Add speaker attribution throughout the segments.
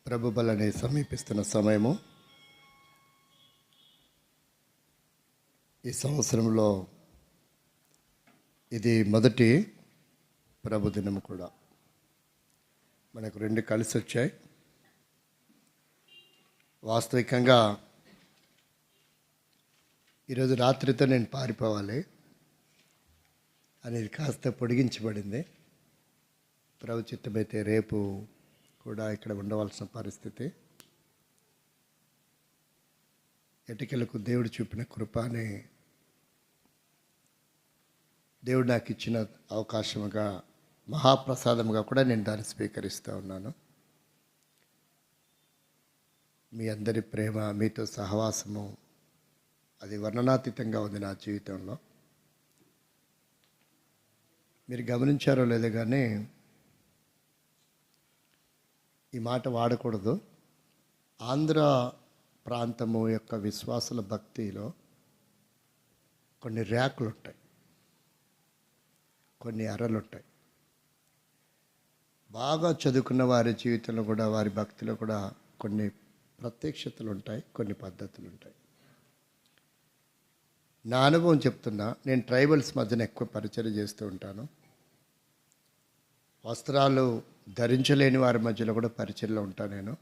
Speaker 1: ప్రభు బలని సమీపిస్తున్న సమయము. ఈ సంవత్సరంలో ఇది మొదటి ప్రభు దినం కూడా. మనకు రెండు కలిసి వచ్చాయి. వాస్తవికంగా ఈరోజు రాత్రితో నేను పారిపోవాలి అనేది కాస్త పొడిగించబడింది. ప్రభు చిత్తమైతే రేపు కూడా ఇక్కడ ఉండవలసిన పరిస్థితి. ఎటికలకు దేవుడు చూపిన కృపని దేవుడు నాకు ఇచ్చిన అవకాశముగా, మహాప్రసాదముగా కూడా నేను దాన్ని స్వీకరిస్తూ ఉన్నాను. మీ అందరి ప్రేమ, మీతో సహవాసము అది వర్ణనాతీతంగా ఉంది నా జీవితంలో. మీరు గమనించారో లేదో కానీ ఈ మాట వాడకూడదు. ఆంధ్ర ప్రాంతము యొక్క విశ్వాసుల భక్తిలో కొన్ని ర్యాకులు ఉంటాయి, కొన్ని అరలు ఉంటాయి. బాగా చదువుకున్న వారి జీవితంలో కూడా, వారి భక్తిలో కూడా కొన్ని ప్రత్యక్షతలు ఉంటాయి, కొన్ని పద్ధతులు ఉంటాయి. నా అనుభవం చెప్తున్నా. నేను ట్రైబల్స్ మధ్యన ఎక్కువ పరిచయం చేస్తూ ఉంటాను. వస్త్రాలు ధరించలేని వారి మధ్యలో కూడా పరిచయంలో ఉంటాను నేను.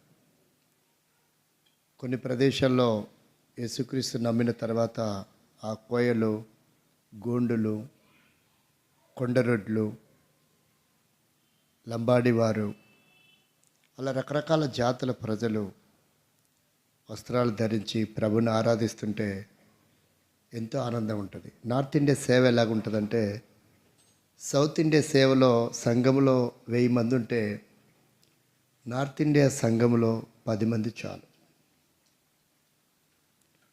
Speaker 1: కొన్ని ప్రదేశాల్లో యేసుక్రీస్తు నమ్మిన తర్వాత ఆ కోయలు, గోండులు, కొండరొడ్లు, లంబాడివారు, అలా రకరకాల జాతుల ప్రజలు వస్త్రాలు ధరించి ప్రభుని ఆరాధిస్తుంటే ఎంతో ఆనందం ఉంటుంది. నార్త్ ఇండియా సేవ ఎలాగుంటుందంటే, సౌత్ ఇండియా సేవలో సంఘములో 1000 మంది ఉంటే నార్త్ ఇండియా సంఘములో 10 మంది చాలు.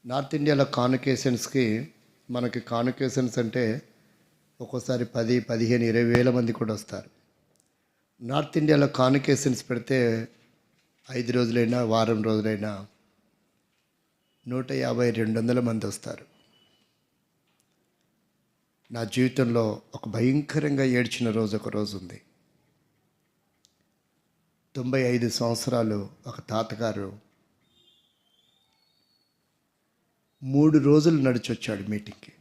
Speaker 1: నార్త్ ఇండియాలో కాన్వకేషన్స్కి, మనకి కాన్వకేషన్స్ అంటే ఒక్కోసారి 10, 15, 20 వేల మంది కూడా వస్తారు. నార్త్ ఇండియాలో కాన్వకేషన్స్ పెడితే 5 రోజులైనా వారం రోజులైనా 150, 200 మంది వస్తారు. నా జీవితంలో ఒక భయంకరంగా ఏడ్చిన రోజు ఒక రోజు ఉంది. 95 సంవత్సరాలు ఒక తాతగారు 3 రోజులు నడిచి వచ్చాడు మీటింగ్కి.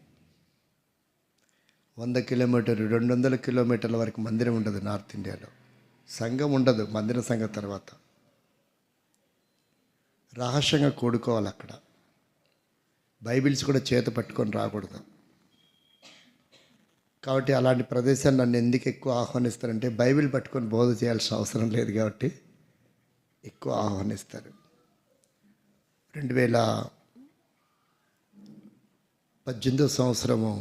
Speaker 1: 100 కిలోమీటర్లు, 200 కిలోమీటర్ల వరకు మందిరం ఉండదు నార్త్ ఇండియాలో. సంఘం ఉండదు, మందిర సంఘం తర్వాత రహస్యంగా కూడుకోవాలి అక్కడ. బైబిల్స్ కూడా చేత పట్టుకొని రాకూడదు. కాబట్టి అలాంటి ప్రదేశాన్ని నన్ను ఎందుకు ఎక్కువ ఆహ్వానిస్తారంటే, బైబిల్ పట్టుకొని బోధ చేయాల్సిన అవసరం లేదు కాబట్టి ఎక్కువ ఆహ్వానిస్తారు. 2018 సంవత్సరము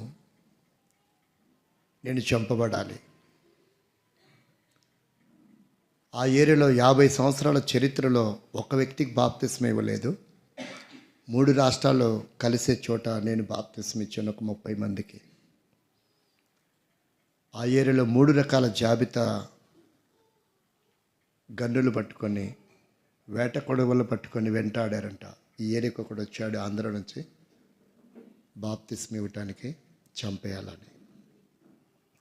Speaker 1: నేను చంపబడాలి. ఆ ఏరియాలో 50 సంవత్సరాల చరిత్రలో ఒక వ్యక్తికి బాప్తిస్మం ఇవ్వలేదు. 3 రాష్ట్రాల్లో కలిసే చోట నేను బాప్తిస్మం ఇచ్చాను ఒక 30 మందికి. ఆ ఏరియాలో 3 రకాల జాబితా గన్నులు పట్టుకొని, వేట కొడవలు పట్టుకొని వెంటాడారంట. ఈ ఏరియాకు ఒకడు వచ్చాడు ఆంధ్ర నుంచి బాప్తిస్మం ఇవ్వటానికి, చంపేయాలని.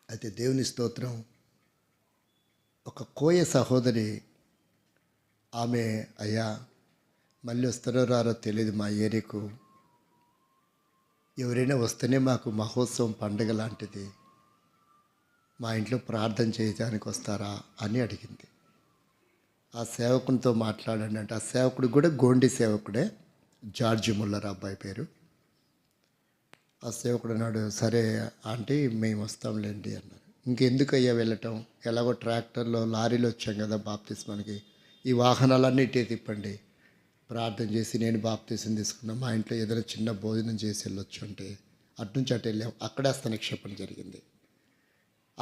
Speaker 1: అయితే దేవుని స్తోత్రం, ఒక కోయ సహోదరి, ఆమె అయ్యా మళ్ళీ వస్తారో రారో తెలియదు మా ఏరియాకు, ఎవరైనా వస్తేనే మాకు మహోత్సవం పండుగ లాంటిది, మా ఇంట్లో ప్రార్థన చేయడానికి వస్తారా అని అడిగింది. ఆ సేవకునితో మాట్లాడండి అంటే, ఆ సేవకుడు కూడా గోండి సేవకుడే, జార్జి ముల్లర్ అబ్బాయి పేరు. ఆ సేవకుడు అన్నాడు, సరే ఆంటీ మేము వస్తాంలేండి అన్నారు. ఇంకెందుకయ్యా వెళ్ళటం, ఎలాగో ట్రాక్టర్లో లారీలో వచ్చాం కదా బాప్తిస్మానికి, ఈ వాహనాలన్నీ ఇటే తిప్పండి, ప్రార్థన చేసి నేను బాప్తిసం తీసుకున్నా, మా ఇంట్లో ఏదైనా చిన్న భోజనం చేసి వెళ్ళొచ్చు అంటే అటునుంచి అటు వెళ్ళాం. అక్కడే స్థానిక్షేపణ జరిగింది.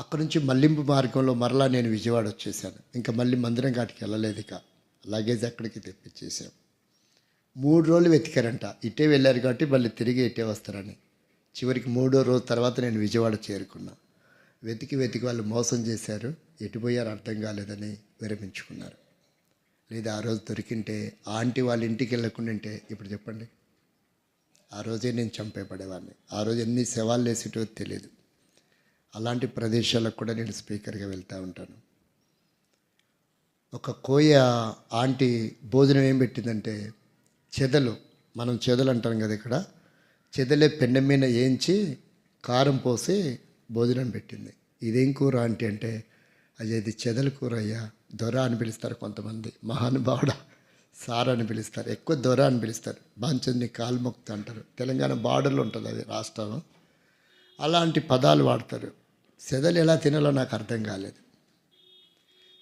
Speaker 1: అక్కడి నుంచి మళ్లింపు మార్గంలో మరలా నేను విజయవాడ వచ్చేసాను. ఇంకా మళ్ళీ మందిరం ఘాటికి వెళ్ళలేదు. ఇక లగేజ్ అక్కడికి తెప్పించేసాం. 3 రోజులు వెతికారంట. ఇటే వెళ్ళారు కాబట్టి మళ్ళీ తిరిగి ఇటే వస్తారని. చివరికి 3వ రోజు తర్వాత నేను విజయవాడ చేరుకున్నా. వెతికి వాళ్ళు మోసం చేశారు, ఎటుపోయారు అర్థం కాలేదని విరమించుకున్నారు. లేదా ఆ రోజు దొరికింటే, ఆంటీ వాళ్ళ ఇంటికి వెళ్ళకుండా ఇప్పుడు చెప్పండి, ఆ రోజే నేను చంపేపడేవాడిని. ఆ రోజు ఎన్ని శవాలు వేసేటో తెలియదు. అలాంటి ప్రదేశాలకు కూడా నేను స్పీకర్గా వెళ్తూ ఉంటాను. ఒక కోయ ఆంటీ భోజనం ఏం పెట్టిందంటే చెదలు, మనం చెదలు అంటాం కదా ఇక్కడ, చెదలే పెన్నె మీద వేయించి కారం పోసి భోజనం పెట్టింది. ఇదేం కూర ఆంటీ అంటే, అయ్యా ఇది చెదల కూర అయ్యా, దొర అని పిలుస్తారు కొంతమంది, మహానుభావుడ సార్ అని పిలుస్తారు, ఎక్కువ దొర అని పిలుస్తారు, బాంచంది కాల్మొక్త అంటారు, తెలంగాణ బార్డర్లో ఉంటుంది అది రాష్ట్రం, అలాంటి పదాలు వాడతారు. చెదలు ఎలా తినాలో నాకు అర్థం కాలేదు.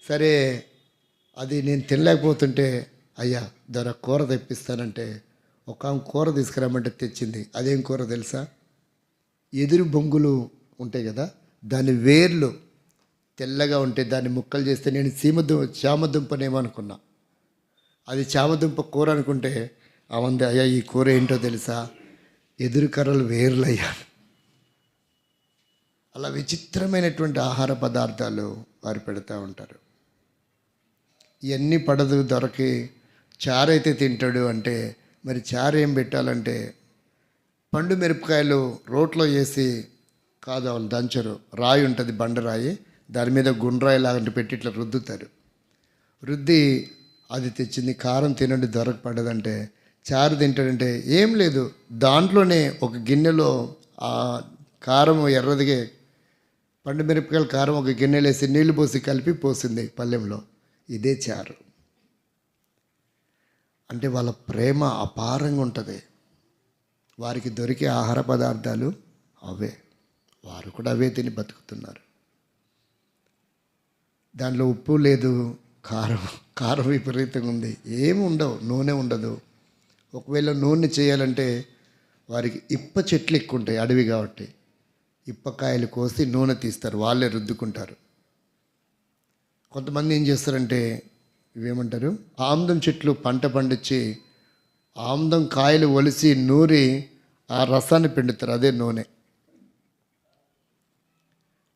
Speaker 1: సరే అది నేను తినలేకపోతుంటే, అయ్యా దొర కూర తెప్పిస్తానంటే ఒక ఆమె కూర తీసుకురామంటే తెచ్చింది. అదేం కూర తెలుసా? ఎదురు బొంగులు ఉంటాయి కదా, దాని వేర్లు తెల్లగా ఉంటే దాన్ని ముక్కలు చేస్తే నేను చామదుంపనేమో అనుకున్నా, అది చామదుంప కూర అనుకుంటే అవంది, అయ్యా ఈ కూర ఏంటో తెలుసా, ఎదురు కర్రలు వేర్లయ్యా. అలా విచిత్రమైనటువంటి ఆహార పదార్థాలు వారు పెడతా ఉంటారు. ఇవన్నీ పడదు దొరకి చారు అయితే తింటాడు అంటే, మరి చారు ఏం పెట్టాలంటే పండు మిరపకాయలు రోట్లో వేసి, కాదు వాళ్ళు దంచరు, రాయి ఉంటుంది బండరాయి, దాని మీద గుండ్రాయి లాంటి పెట్టి ఇట్లా రుద్దుతారు, రుద్ది అది తెచ్చింది. కారం తినండి దొరకు పడదంటే, చారు తింటాడంటే ఏం లేదు, దాంట్లోనే ఒక గిన్నెలో ఆ కారం ఎర్రదిగే పండు మిరపకాయల కారం ఒక గిన్నెలో వేసి నీళ్లు పోసి కలిపి పోసింది పళ్ళెంలో, ఇదే చారు. అంటే వాళ్ళ ప్రేమ అపారంగా ఉంటుంది. వారికి దొరికే ఆహార పదార్థాలు అవే, వారు కూడా అవే తిని బతుకుతున్నారు. దాంట్లో ఉప్పు లేదు, కారం కారం విపరీతంగా ఉంది, ఏమి ఉండవు, నూనె ఉండదు. ఒకవేళ నూనె చేయాలంటే వారికి ఇప్ప చెట్లు ఎక్కువ ఉంటాయి, అడవి కాబట్టి ఇప్పకాయలు కోసి నూనె తీస్తారు, వాళ్ళే రుద్దుకుంటారు. కొంతమంది ఏం చేస్తారంటే ఇవేమంటారు, ఆముదం చెట్లు పంట పండించి ఆముదం కాయలు ఒలిసి నూరి ఆ రసాన్ని పిండుతారు, అదే నూనె.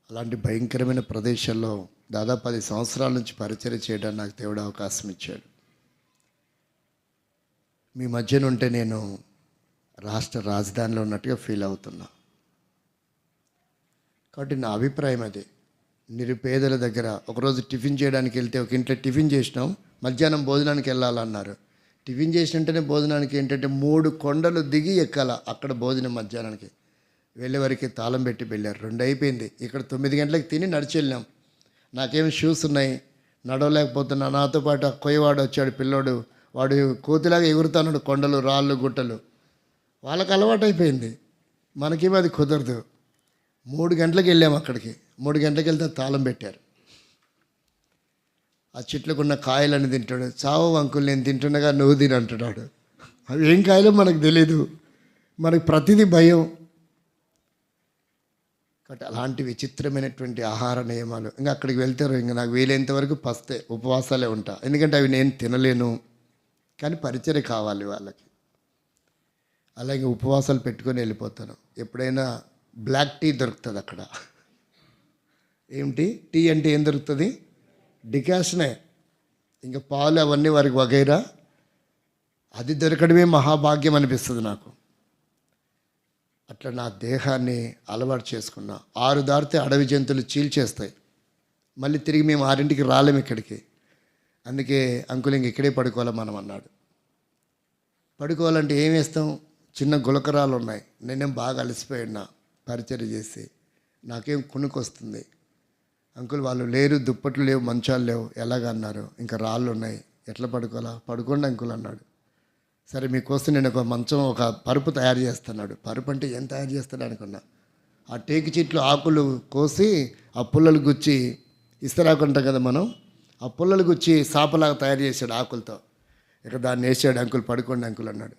Speaker 1: అలాంటి భయంకరమైన ప్రదేశాల్లో దాదాపు 10 సంవత్సరాల నుంచి పరిచయం చేయడానికి నాకు దేవుడు అవకాశం ఇచ్చాడు. మీ మధ్యన ఉంటే నేను రాష్ట్ర రాజధానిలో ఉన్నట్టుగా ఫీల్ అవుతున్నా. కాబట్టి నా అభిప్రాయం అది. నిరుపేదల దగ్గర ఒకరోజు టిఫిన్ చేయడానికి వెళ్తే, ఒక ఇంట్లో టిఫిన్ చేసినాం, మధ్యాహ్నం భోజనానికి వెళ్ళాలన్నారు. టిఫిన్ చేసినట్టునే భోజనానికి ఏంటంటే 3 కొండలు దిగి ఎక్కాల అక్కడ భోజనం. మధ్యాహ్నానికి వెళ్ళే వరకు తాళం పెట్టి వెళ్ళారు, 2 అయిపోయింది. ఇక్కడ 9 గంటలకు తిని నడిచి వెళ్ళాం. నాకేం షూస్ ఉన్నాయి, నడవలేకపోతున్నా. నాతో పాటు కొయ్యవాడు వచ్చాడు, పిల్లోడు, వాడు కోతిలాగా ఎగురుతాడు కొండలు రాళ్ళు గుట్టలు, వాళ్ళకి అలవాటు అయిపోయింది, మనకేమో అది కుదరదు. 3 గంటలకు వెళ్ళాము అక్కడికి. 3 గంటలకు వెళ్తే తాళం పెట్టారు. ఆ చెట్లకున్న కాయలని తింటాడు. చావు అంకుల్ నేను తింటుండగా నువ్వు తిని అంటున్నాడు. అవి ఏం కాయలో మనకు తెలీదు, మనకు ప్రతిదీ భయం. కాబట్టి అలాంటి విచిత్రమైనటువంటి ఆహార నియమాలు. ఇంకా అక్కడికి వెళ్తారు, ఇంకా నాకు వీలైనంత వరకు పస్తే ఉపవాసాలే ఉంటా, ఎందుకంటే అవి నేను తినలేను, కానీ పరిచర్య కావాలి వాళ్ళకి. అలాగే ఉపవాసాలు పెట్టుకొని వెళ్ళిపోతాను. ఎప్పుడైనా బ్లాక్ టీ దొరుకుతుంది అక్కడ. ఏమిటి టీ అంటే ఏం దొరుకుతుంది? డికాషనే, ఇంకా పాలు అవన్నీ వారికి వగైరా, అది దొరకడమే మహాభాగ్యం అనిపిస్తుంది నాకు. అట్లా నా దేహాన్ని అలవాటు చేసుకున్నా. 6 దాటితే అడవి జంతువులు చీల్చేస్తాయి, మళ్ళీ తిరిగి మేము 6ంటికి రాలేము ఇక్కడికి. అందుకే అంకుల్ ఇంక ఇక్కడే పడుకోవాలి మనం అన్నాడు. పడుకోవాలంటే ఏం వేస్తాం, చిన్న గులకరాలు ఉన్నాయి. నేనేం బాగా అలసిపోయినా పరిచర్య చేసి, నాకేం కునుకు వస్తుంది. అంకుల్ వాళ్ళు లేరు, దుప్పట్లు లేవు, మంచాలు లేవు, ఎలాగన్నారు, ఇంకా రాళ్ళు ఉన్నాయి, ఎట్లా పడుకోవాలా, పడుకోండి అంకుల్ అన్నాడు. సరే మీకోసం నేను ఒక మంచం, ఒక పరుపు తయారు చేస్తున్నాడు. పరుపు అంటే ఏం తయారు చేస్తాడు అనుకున్నా, ఆ టేకు చెట్లు ఆకులు కోసి ఆ పుల్లలు గుచ్చి, ఇస్తరాకు అంటాం కదా మనం, ఆ పుల్లలు గుచ్చి సాపలాగా తయారు చేశాడు ఆకులతో. ఇక దాన్ని వేసాడు. అంకుల్ పడుకోండి అంకుల్ అన్నాడు.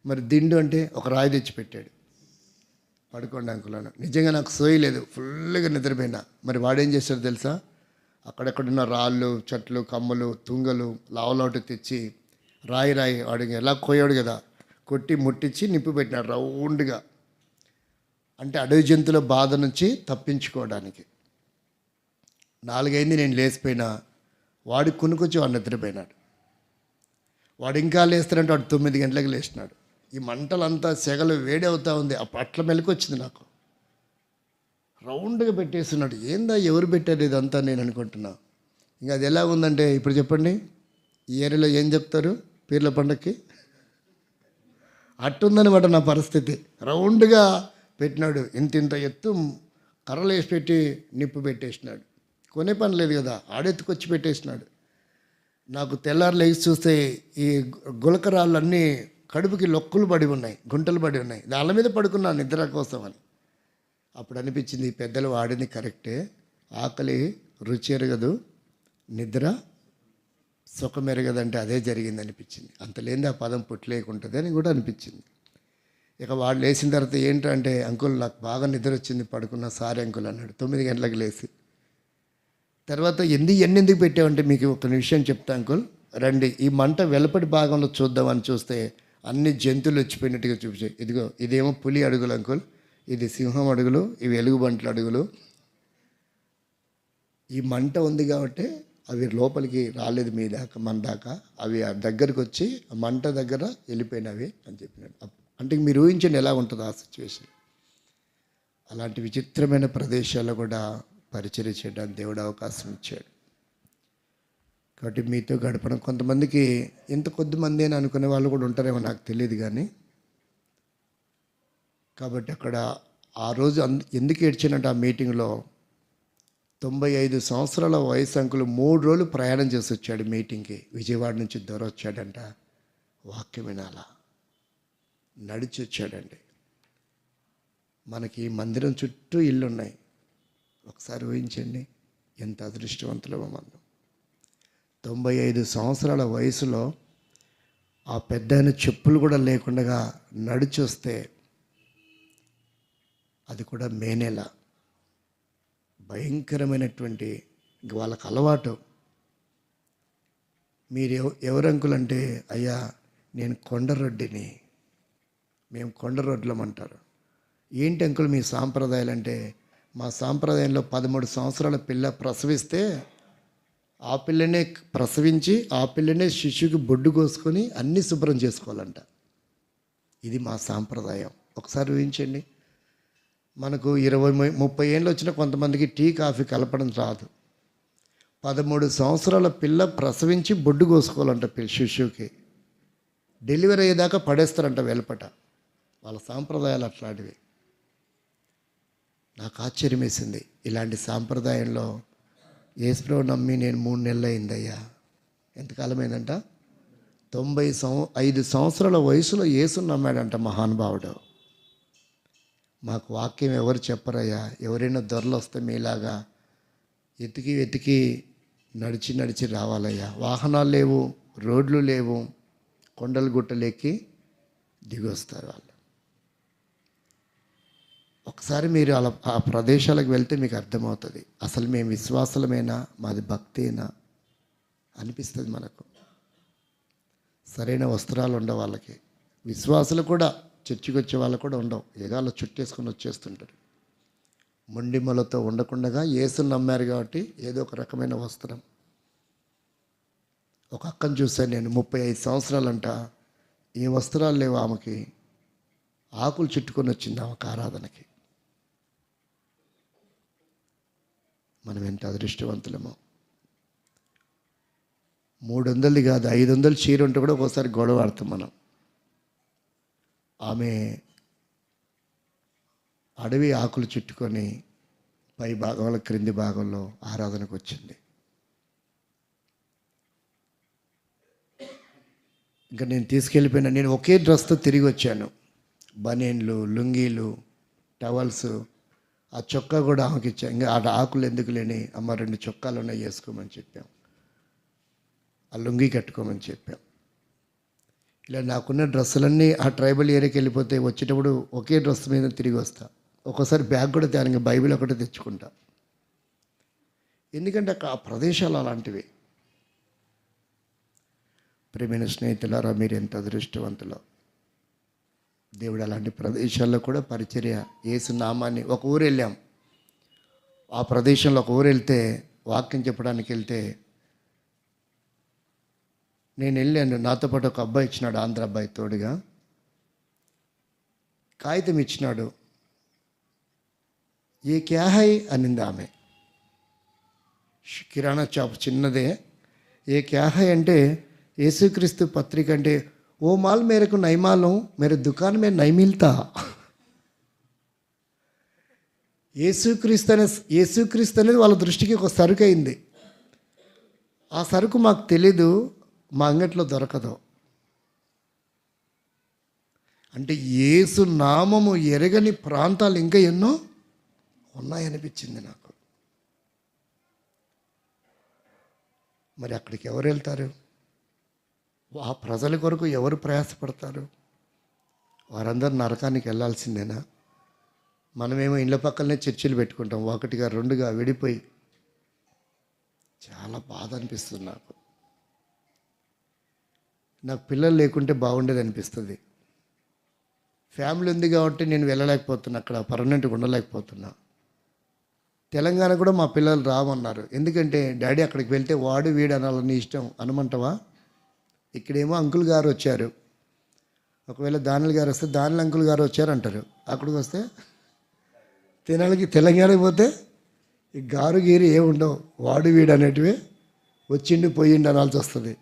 Speaker 1: మరి దిండు అంటే ఒక రాయి తెచ్చి పెట్టాడు. పడుకోండి అంకుల్ అన్నాడు. నిజంగా నాకు సోయలేదు, ఫుల్గా నిద్రపోయినా. మరి వాడేం చేశాడు తెలుసా, అక్కడెక్కడున్న రాళ్ళు, చెట్లు, కమ్మలు, తుంగలు లావులాటు తెచ్చి రాయి వాడికి ఎలా కోయాడు కదా, కొట్టి ముట్టించి నిప్పు పెట్టినాడు రౌండ్గా. అంటే అడవి జంతువుల బాధ నుంచి తప్పించుకోవడానికి. 4 అయింది, నేను లేచిపోయినా. వాడి కునుకొచ్చి వాడు నిద్రపోయినాడు. వాడు ఇంకా లేస్తాడంటే వాడు 9 గంటలకు లేచినాడు. ఈ మంటలంతా సెగలు వేడి అవుతూ ఉంది. అట్లా మెలకు వచ్చింది నాకు. రౌండ్గా పెట్టేస్తున్నాడు. ఏందా ఎవరు పెట్టారు ఇదంతా నేను అనుకుంటున్నా. ఇంకా అది ఎలా ఉందంటే ఇప్పుడు చెప్పండి, ఈ ఏరియాలో ఏం చెప్తారు పీర్ల పండక్కి? అట్టుందనమాట నా పరిస్థితి. రౌండ్గా పెట్టినాడు, ఇంత ఎత్తు కర్రలు వేసి పెట్టి నిప్పు పెట్టేసినాడు. కొనే పని లేదు కదా, ఆడెత్తుకొచ్చి పెట్టేసినాడు. నాకు తెల్లారు లేచి చూస్తే ఈ గులకరాళ్ళన్నీ కడుపుకి లొక్కులు పడి ఉన్నాయి, గుంటలు పడి ఉన్నాయి. దాని మీద పడుకున్నాను నిద్ర కోసం అని. అప్పుడు అనిపించింది, పెద్దలు వాడింది కరెక్టే, ఆకలి రుచి ఎరగదు, నిద్ర సుఖం ఎరగదంటే అదే జరిగింది అనిపించింది. అంత లేని ఆ పదం పుట్టలేకుంటుంది అని కూడా అనిపించింది. ఇక వాళ్ళు లేచిన తర్వాత ఏంటంటే, అంకుల్ నాకు బాగా నిద్ర వచ్చింది, పడుకున్న. సారీ అంకుల్ అన్నాడు 9 గంటలకు లేచి. తర్వాత ఎందుకు పెట్టామంటే మీకు ఒక విషయం చెప్తా అంకుల్, రండి ఈ మంట వెలపటి భాగంలో చూద్దామని చూస్తే అన్ని జంతువులు వచ్చిపోయినట్టుగా చూపించాయి. ఇదిగో ఇదేమో పులి అడుగులు అంకుల్, ఇది సింహం అడుగులు, ఇవి ఎలుగుబంట్ల అడుగులు. ఈ మంట ఉంది కాబట్టి అవి లోపలికి రాలేదు మీ దాకా, మన దాకా. అవి ఆ దగ్గరికి వచ్చి ఆ మంట దగ్గర వెళ్ళిపోయినవి అని చెప్పినాడు. అంటే మీరు ఊహించండి ఎలా ఉంటుంది ఆ సిచ్యువేషన్. అలాంటి విచిత్రమైన ప్రదేశాల్లో కూడా పరిచర్య చేయడానికి దేవుడు అవకాశం ఇచ్చాడు. కాబట్టి మీతో గడపడం, కొంతమందికి ఇంత కొద్ది మంది అని అనుకునే వాళ్ళు కూడా ఉంటారేమో నాకు తెలియదు కానీ. కాబట్టి అక్కడ ఆ రోజు ఎందుకు ఏడ్చానంటే, ఆ మీటింగ్లో 95 సంవత్సరాల వయసు అంకులు 3 రోజులు ప్రయాణం చేసి వచ్చాడు మీటింగ్కి. విజయవాడ నుంచి దూర వచ్చాడంట, వాక్యం వినాలా, నడిచి వచ్చాడండి. మనకి మందిరం చుట్టూ ఇల్లు ఉన్నాయి. ఒకసారి ఊహించండి ఎంత అదృష్టవంతులమో మనం. 95 సంవత్సరాల వయసులో ఆ పెద్ద ఆయన చెప్పులు కూడా లేకుండా నడిచి వస్తే, అది కూడా మే నెల, భయంకరమైనటువంటి వాళ్ళకు అలవాటు. మీరు ఎవరు అంకుల్ అంటే, అయ్యా నేను కొండరొడ్డిని, మేము కొండరొడ్లం అంటారు. ఏంటి అంకుల్ మీ సాంప్రదాయాలు అంటే, మా సాంప్రదాయంలో 13 సంవత్సరాల పిల్ల ప్రసవిస్తే ఆ పిల్లనే ప్రసవించి ఆ పిల్లనే శిశువుకి బొడ్డు కోసుకొని అన్నీ శుభ్రం చేసుకోవాలంట. ఇది మా సాంప్రదాయం. ఒకసారి ఊహించండి, మనకు 20-30 ఏళ్ళు వచ్చిన కొంతమందికి టీ కాఫీ కలపడం రాదు. 13 సంవత్సరాల పిల్ల ప్రసవించి బొడ్డు కోసుకోవాలంట శిశువుకి. డెలివరీ అయ్యేదాకా పడేస్తారంట వెలపట. వాళ్ళ సాంప్రదాయాలు అట్లాంటివి. నాకు ఆశ్చర్యం వేసింది. ఇలాంటి సాంప్రదాయంలో యేసుప్రభువు నమ్మి నేను 3 నెలలు అయిందయ్యా. ఎంతకాలమైందంట? 95 సంవత్సరాల వయసులో యేసుని నమ్మాడంట మహానుభావుడు. మాకు వాక్యం ఎవరు చెప్పరయ్యా. ఎవరైనా దొరలు వస్తే మీలాగా వెతికి నడిచి రావాలయ్యా. వాహనాలు లేవు, రోడ్లు లేవు, కొండలు గుట్టలు ఎక్కి దిగి వస్తారు వాళ్ళు. ఒకసారి మీరు అలా ఆ ప్రదేశాలకు వెళ్తే మీకు అర్థమవుతుంది, అసలు మేము విశ్వాసులమేనా, మాది భక్తేనా అనిపిస్తుంది మనకు. సరైన వస్త్రాలు ఉండవు వాళ్ళకి. విశ్వాసులు కూడా చర్చికి వచ్చే వాళ్ళు కూడా ఉండవు, ఏదో అలా చుట్టేసుకొని వచ్చేస్తుంటారు. మొండిమలతో ఉండకుండా యేసుని నమ్మారు కాబట్టి ఏదో ఒక రకమైన వస్త్రం. ఒక అక్కను చూశాను నేను, 35 సంవత్సరాలంట, ఏ వస్త్రాలు లేవు ఆమెకి, ఆకులు చుట్టుకొని వచ్చింది ఆమెకు ఆరాధనకి. మనం ఎంత అదృష్టవంతులమో. 300 కాదు 500 చీర ఉంటే కూడా ఒకసారి గొడవ ఆడతాం మనం. ఆమె అడవి ఆకులు చుట్టుకొని పై భాగంలో క్రింది భాగంలో ఆరాధనకు వచ్చింది. ఇంకా నేను తీసుకెళ్ళిపోయినా. నేను ఒకే డ్రెస్తో తిరిగి వచ్చాను. బనీన్లు, లుంగీలు, టవల్స్, ఆ చొక్కా కూడా ఆమెకి ఇచ్చాను. ఇంకా ఆ ఆకులు ఎందుకు లేని, అమ్మ 2 చొక్కాలు ఉన్నాయి వేసుకోమని చెప్పాం, ఆ లుంగీ కట్టుకోమని చెప్పాం. ఇలా నాకున్న డ్రెస్సులన్నీ ఆ ట్రైబల్ ఏరియాకి వెళ్ళిపోతే వచ్చేటప్పుడు ఒకే డ్రెస్ మీద తిరిగి వస్తా. ఒక్కోసారి బ్యాగ్ కూడా తేనంగా బైబిల్ ఒకటే తెచ్చుకుంటా. ఎందుకంటే ఆ ప్రదేశాలు అలాంటివి. ప్రియమైన స్నేహితులారా, మీరు ఎంత అదృష్టవంతులో. దేవుడు అలాంటి ప్రదేశాల్లో కూడా పరిచర్య, యేసు నామాన్ని. ఒక ఊరు వెళ్ళాం, ఆ ప్రదేశంలో ఒక ఊరు వెళ్తే వాక్యం చెప్పడానికి వెళ్తే నేను వెళ్ళాను. నాతో పాటు ఒక అబ్బాయి ఇచ్చినాడు, ఆంధ్ర అబ్బాయి తోడుగా. కాగితం ఇచ్చినాడు. ఏ క్యా హై అనింది ఆమె. కిరాణా షాప్ చిన్నదే. ఏ క్యా హై అంటే యేసుక్రీస్తు పత్రిక అంటే ఓ మాల్ మేరకు నైమాలం మేరే దుకాన్ మే నై మిల్తా. యేసుక్రీస్తు అనేది వాళ్ళ దృష్టికి ఒక సరుకు అయింది. ఆ సరుకు మాకు తెలీదు, మా అంగట్లో దొరకదు. అంటే యేసు నామము ఎరగని ప్రాంతాలు ఇంకా ఎన్నో ఉన్నాయనిపించింది నాకు. మరి అక్కడికి ఎవరు వెళ్తారు? ఆ ప్రజల కొరకు ఎవరు ప్రయాసపడతారు? వారందరూ నరకానికి వెళ్ళాల్సిందేనా? మనమేమో ఇళ్ళ పక్కనే చర్చిలు పెట్టుకుంటాం, ఒకటిగా రెండుగా విడిపోయి. చాలా బాధ అనిపిస్తుంది నాకు. నాకు పిల్లలు లేకుంటే బాగుండేది అనిపిస్తుంది. ఫ్యామిలీ ఉంది కాబట్టి నేను వెళ్ళలేకపోతున్నా, అక్కడ పర్మనెంట్గా ఉండలేకపోతున్నా. తెలంగాణ కూడా మా పిల్లలు రామన్నారు. ఎందుకంటే డాడీ అక్కడికి వెళ్తే వాడు వీడు అనాలని ఇష్టం అనమంటావా? ఇక్కడేమో అంకుల్ గారు వచ్చారు, ఒకవేళ దానిల గారు వస్తే దానిల అంకుల్ గారు వచ్చారు అంటారు. అక్కడికి వస్తే తెలంగాణకి పోతే ఈ గారు గీరు ఏముండవు, వాడు వీడు అనేటివే వచ్చిండు పోయిండు అనాల్సి వస్తుంది.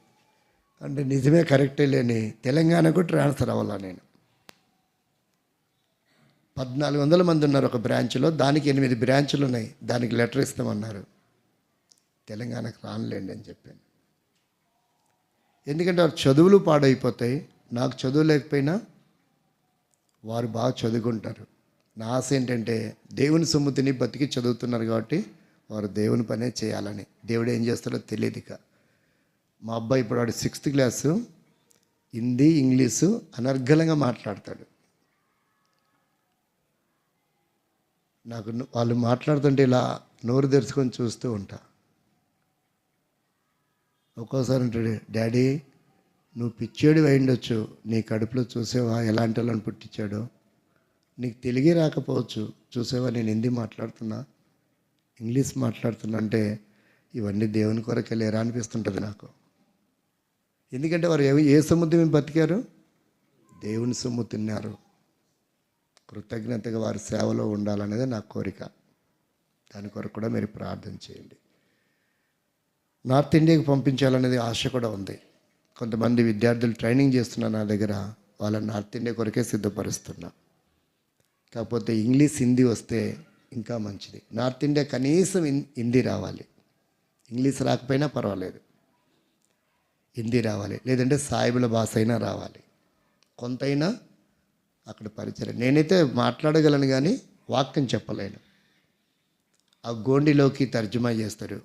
Speaker 1: అంటే నిజమే, కరెక్టే. లేని తెలంగాణకు ట్రాన్స్ఫర్ అవ్వాలా నేను. 1400 మంది ఉన్నారు ఒక బ్రాంచ్లో, దానికి 8 బ్రాంచులు ఉన్నాయి. దానికి లెటర్ ఇస్తామన్నారు. తెలంగాణకు రానులేండి అని చెప్పాను. ఎందుకంటే వారు చదువులు పాడైపోతాయి. నాకు చదువు లేకపోయినా వారు బాగా చదువుకుంటారు. నా ఆశ ఏంటంటే దేవుని సొమ్ముతిని బతికి చదువుతున్నారు కాబట్టి వారు దేవుని పనే చేయాలని. దేవుడు ఏం చేస్తాడో తెలియదు. ఇక మా అబ్బాయి ఇప్పుడు వాడు 6th క్లాసు, హిందీ ఇంగ్లీషు అనర్గళంగా మాట్లాడతాడు. నాకు వాళ్ళు మాట్లాడుతుంటే ఇలా నోరు తెరుచుకొని చూస్తూ ఉంటా. ఒక్కోసారి అంటాడు, డాడీ నువ్వు పిచ్చోడి అయిండొచ్చు, నీ కడుపులో చూసేవా ఎలాంటి వాళ్ళని పుట్టించాడో, నీకు తెలుగే రాకపోవచ్చు, చూసేవా నేను హిందీ మాట్లాడుతున్నా, ఇంగ్లీష్ మాట్లాడుతున్నా. అంటే ఇవన్నీ దేవుని కొరకే లేరా అనిపిస్తుంటుంది నాకు. ఎందుకంటే వారు ఏ సొమ్ము తిని బతికారు? దేవుని సొమ్ము తిన్నారు. కృతజ్ఞతగా వారి సేవలో ఉండాలనేది నా కోరిక. దాని కొరకు కూడా మీరు ప్రార్థన చేయండి. నార్త్ ఇండియాకి పంపించాలనేది ఆశ కూడా ఉంది. కొంతమంది విద్యార్థులు ట్రైనింగ్ చేస్తున్నారు నా దగ్గర, వాళ్ళని నార్త్ ఇండియా కొరకే సిద్ధపరుస్తున్నా. కాకపోతే ఇంగ్లీష్ హిందీ వస్తే ఇంకా మంచిది. నార్త్ ఇండియా కనీసం హిందీ రావాలి. ఇంగ్లీష్ రాకపోయినా పర్వాలేదు, హిందీ రావాలి. లేదంటే సాయిబుల భాష అయినా రావాలి. కొంతైనా అక్కడ పరిచయం. నేనైతే మాట్లాడగలను కానీ వాక్యం చెప్పలేను. ఆ గోండిలోకి తర్జుమా చేస్తారు,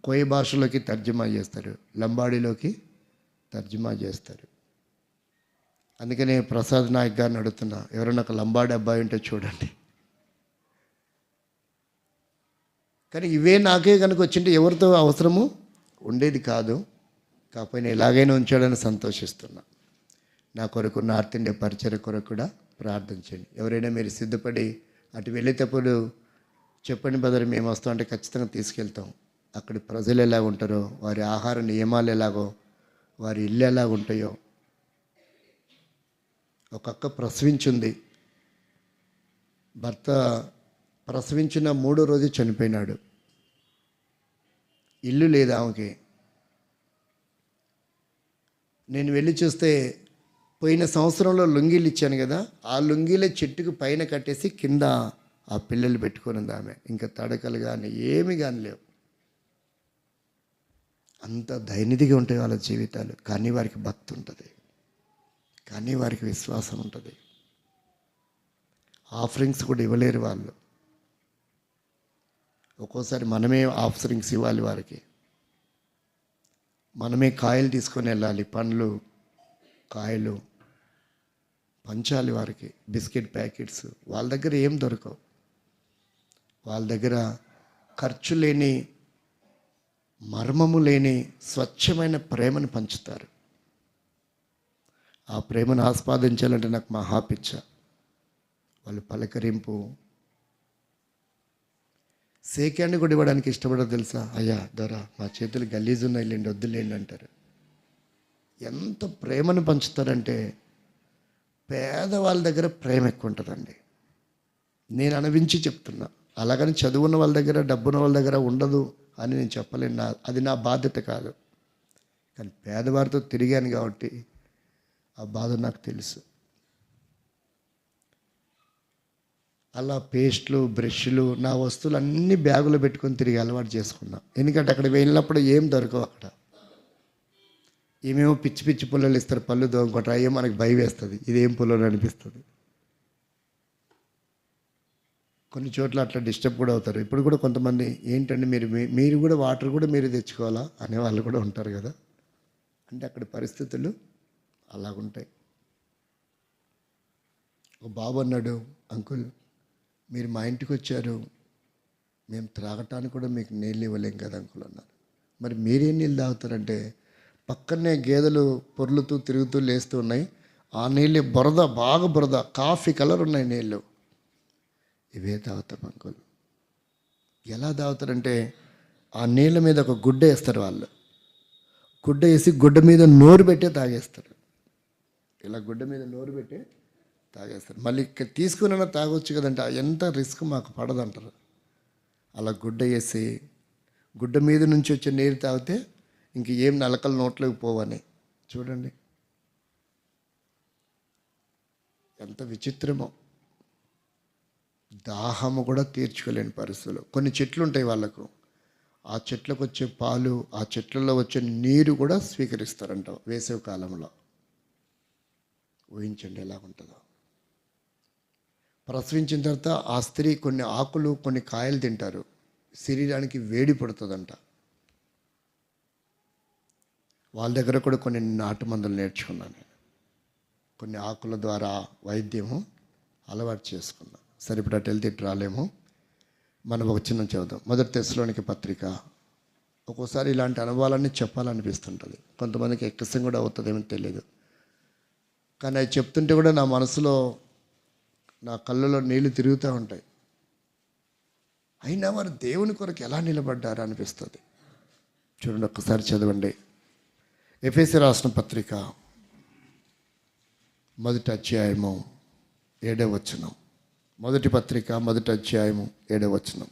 Speaker 1: కోయి భాషలోకి తర్జుమా చేస్తారు, లంబాడీలోకి తర్జుమా చేస్తారు. అందుకనే ప్రసాద్ నాయక్ గారిని అడుగుతున్నా, ఎవరైనా ఒక లంబాడి అబ్బాయి ఉంటే చూడండి. కానీ ఇవే నాకే కనుక వచ్చింటే ఎవరితో అవసరము ఉండేది కాదు. కాకపోయినా ఎలాగైనా ఉంచాడని సంతోషిస్తున్నా. నా కొరకు నార్త్ ఇండియా పరిచయ కొరకు కూడా ప్రార్థించండి. ఎవరైనా మీరు సిద్ధపడి అటు వెళ్ళేటప్పుడు చెప్పండి బ్రదర్, మేము వస్తాం అంటే ఖచ్చితంగా తీసుకెళ్తాం. అక్కడి ప్రజలు ఎలాగ ఉంటారో, వారి ఆహార నియమాలు ఎలాగో, వారి ఇల్లు ఎలాగ ఉంటాయో. ఒక అక్క ప్రసవించింది, భర్త ప్రసవించిన 3వ రోజు చనిపోయినాడు. ఇల్లు లేదు ఆమెకి. నేను వెళ్ళి చూస్తే పోయిన సంవత్సరంలో లుంగీలు ఇచ్చాను కదా, ఆ లుంగీలే చెట్టుకు పైన కట్టేసి కింద ఆ పిల్లలు పెట్టుకొని ఉంది ఆమె. ఇంకా తడకలు కానీ ఏమి కానీ లేవు. అంత దైనిధిగా ఉంటాయి వాళ్ళ జీవితాలు. కానీ వారికి భక్తి ఉంటుంది, కానీ వారికి విశ్వాసం ఉంటుంది. ఆఫరింగ్స్ కూడా ఇవ్వలేరు వాళ్ళు. ఒక్కోసారి మనమే ఆఫరింగ్స్ ఇవ్వాలి వారికి. మనమే కాయలు తీసుకొని వెళ్ళాలి, పండ్లు కాయలు పంచాలి వారికి. బిస్కెట్ ప్యాకెట్స్ వాళ్ళ దగ్గర ఏం దొరకవు. వాళ్ళ దగ్గర ఖర్చు లేని, మర్మము లేని స్వచ్ఛమైన ప్రేమను పంచుతారు. ఆ ప్రేమను ఆస్వాదించాలంటే నాకు మహాపిచ్చ. వాళ్ళు పలకరింపు, సేక్యాన్ని కూడా ఇవ్వడానికి ఇష్టపడదు తెలుసా. అయ్యా దొర మా చేతులు గలీజు ఉన్నాయి, లేండి వద్దులేండి అంటారు. ఎంత ప్రేమను పంచుతారంటే పేదవాళ్ళ దగ్గర ప్రేమ ఎక్కువ ఉంటుందండి. నేను అనుభవించి చెప్తున్నా. అలాగని చదువున్న వాళ్ళ దగ్గర, డబ్బున్న వాళ్ళ దగ్గర ఉండదు అని నేను చెప్పలేను. అది నా బాధ్యత కాదు. కానీ పేదవారితో తిరిగాను కాబట్టి ఆ బాధ నాకు తెలుసు. అలా పేస్ట్లు, బ్రష్లు, నా వస్తువులు అన్నీ బ్యాగులో పెట్టుకొని తిరిగి అలవాటు చేసుకున్నా. ఎందుకంటే అక్కడ వెళ్ళినప్పుడు ఏం దొరకవు. అక్కడ ఏమేమో పిచ్చి పిచ్చి పుల్లలు ఇస్తారు, పళ్ళు దోమకొట్టారు. అయ్యో మనకు భయం వేస్తుంది, ఇదేం పుల్లలు అనిపిస్తుంది. కొన్ని చోట్ల అట్లా డిస్టర్బ్ కూడా అవుతారు. ఇప్పుడు కూడా కొంతమంది ఏంటంటే మీరు కూడా వాటర్ కూడా మీరు తెచ్చుకోవాలా అనే వాళ్ళు కూడా ఉంటారు కదా. అంటే అక్కడ పరిస్థితులు అలాగుంటాయి. ఒక బాబు అన్నాడు, అంకుల్ మీరు మా ఇంటికి వచ్చారు, మేము త్రాగటానికి కూడా మీకు నీళ్ళు ఇవ్వలేం కదా అంకుల్ అన్నారు. మరి మీరేం నీళ్ళు తాగుతారంటే, పక్కనే గేదెలు పొర్లుతూ తిరుగుతూ లేస్తూ ఉన్నాయి, ఆ నీళ్ళు బురద, బాగా బురద, కాఫీ కలర్ ఉన్నాయి నీళ్ళు, ఇవే తాగుతాం అంకుల్. ఎలా తాగుతారంటే ఆ నీళ్ళ మీద ఒక గుడ్డ వేస్తారు వాళ్ళు. గుడ్డ వేసి గుడ్డ మీద నోరు పెట్టే తాగేస్తారు. ఇలా గుడ్డ మీద నోరు పెట్టే తాగేస్తారు. మళ్ళీ ఇక్కడ తీసుకున్న తాగొచ్చు కదంటే ఎంత రిస్క్ మాకు పడదంటారు. అలా గుడ్డ వేసి గుడ్డ మీద నుంచి వచ్చే నీరు తాగితే ఇంక ఏం నలకలు నోట్లోకి పోవని. చూడండి ఎంత విచిత్రమో. దాహము కూడా తీర్చుకోలేని పరిస్థితులు. కొన్ని చెట్లు ఉంటాయి వాళ్ళకు, ఆ చెట్లకు వచ్చే పాలు, ఆ చెట్లలో వచ్చే నీరు కూడా స్వీకరిస్తారంట వేసవి కాలంలో. ఊహించండి ఎలా ఉంటుందో. ప్రసవించిన తర్వాత ఆ స్త్రీ కొన్ని ఆకులు, కొన్ని కాయలు తింటారు, శరీరానికి వేడి పడుతుందంట. వాళ్ళ దగ్గర కూడా కొన్ని నాటు మందులు నేర్చుకున్నాను నేను. కొన్ని ఆకుల ద్వారా వైద్యము అలవాటు చేసుకున్నాను. సరే ఇప్పుడు అటు వెళ్తే ఇటు రాలేము. మనం ఒక చిన్న చదువుదాం. 1 తెస్సలోనిక పత్రిక. ఒక్కోసారి ఇలాంటి అనుభవాలన్నీ చెప్పాలనిపిస్తుంటుంది. కొంతమందికి ఎక్కసం కూడా అవుతుందేమో తెలియదు. కానీ అవి చెప్తుంటే కూడా నా మనసులో, నా కళ్ళలో నీళ్లు తిరుగుతూ ఉంటాయి. అయినా వారు దేవుని కొరకు ఎలా నిలబడ్డారు అనిపిస్తుంది. చూడండి ఒక్కసారి చదవండి. ఎఫెసీ రాసిన పత్రిక 1వ అధ్యాయము 7వ వచనం. 1వ పత్రిక 1వ అధ్యాయము 7వ వచనం.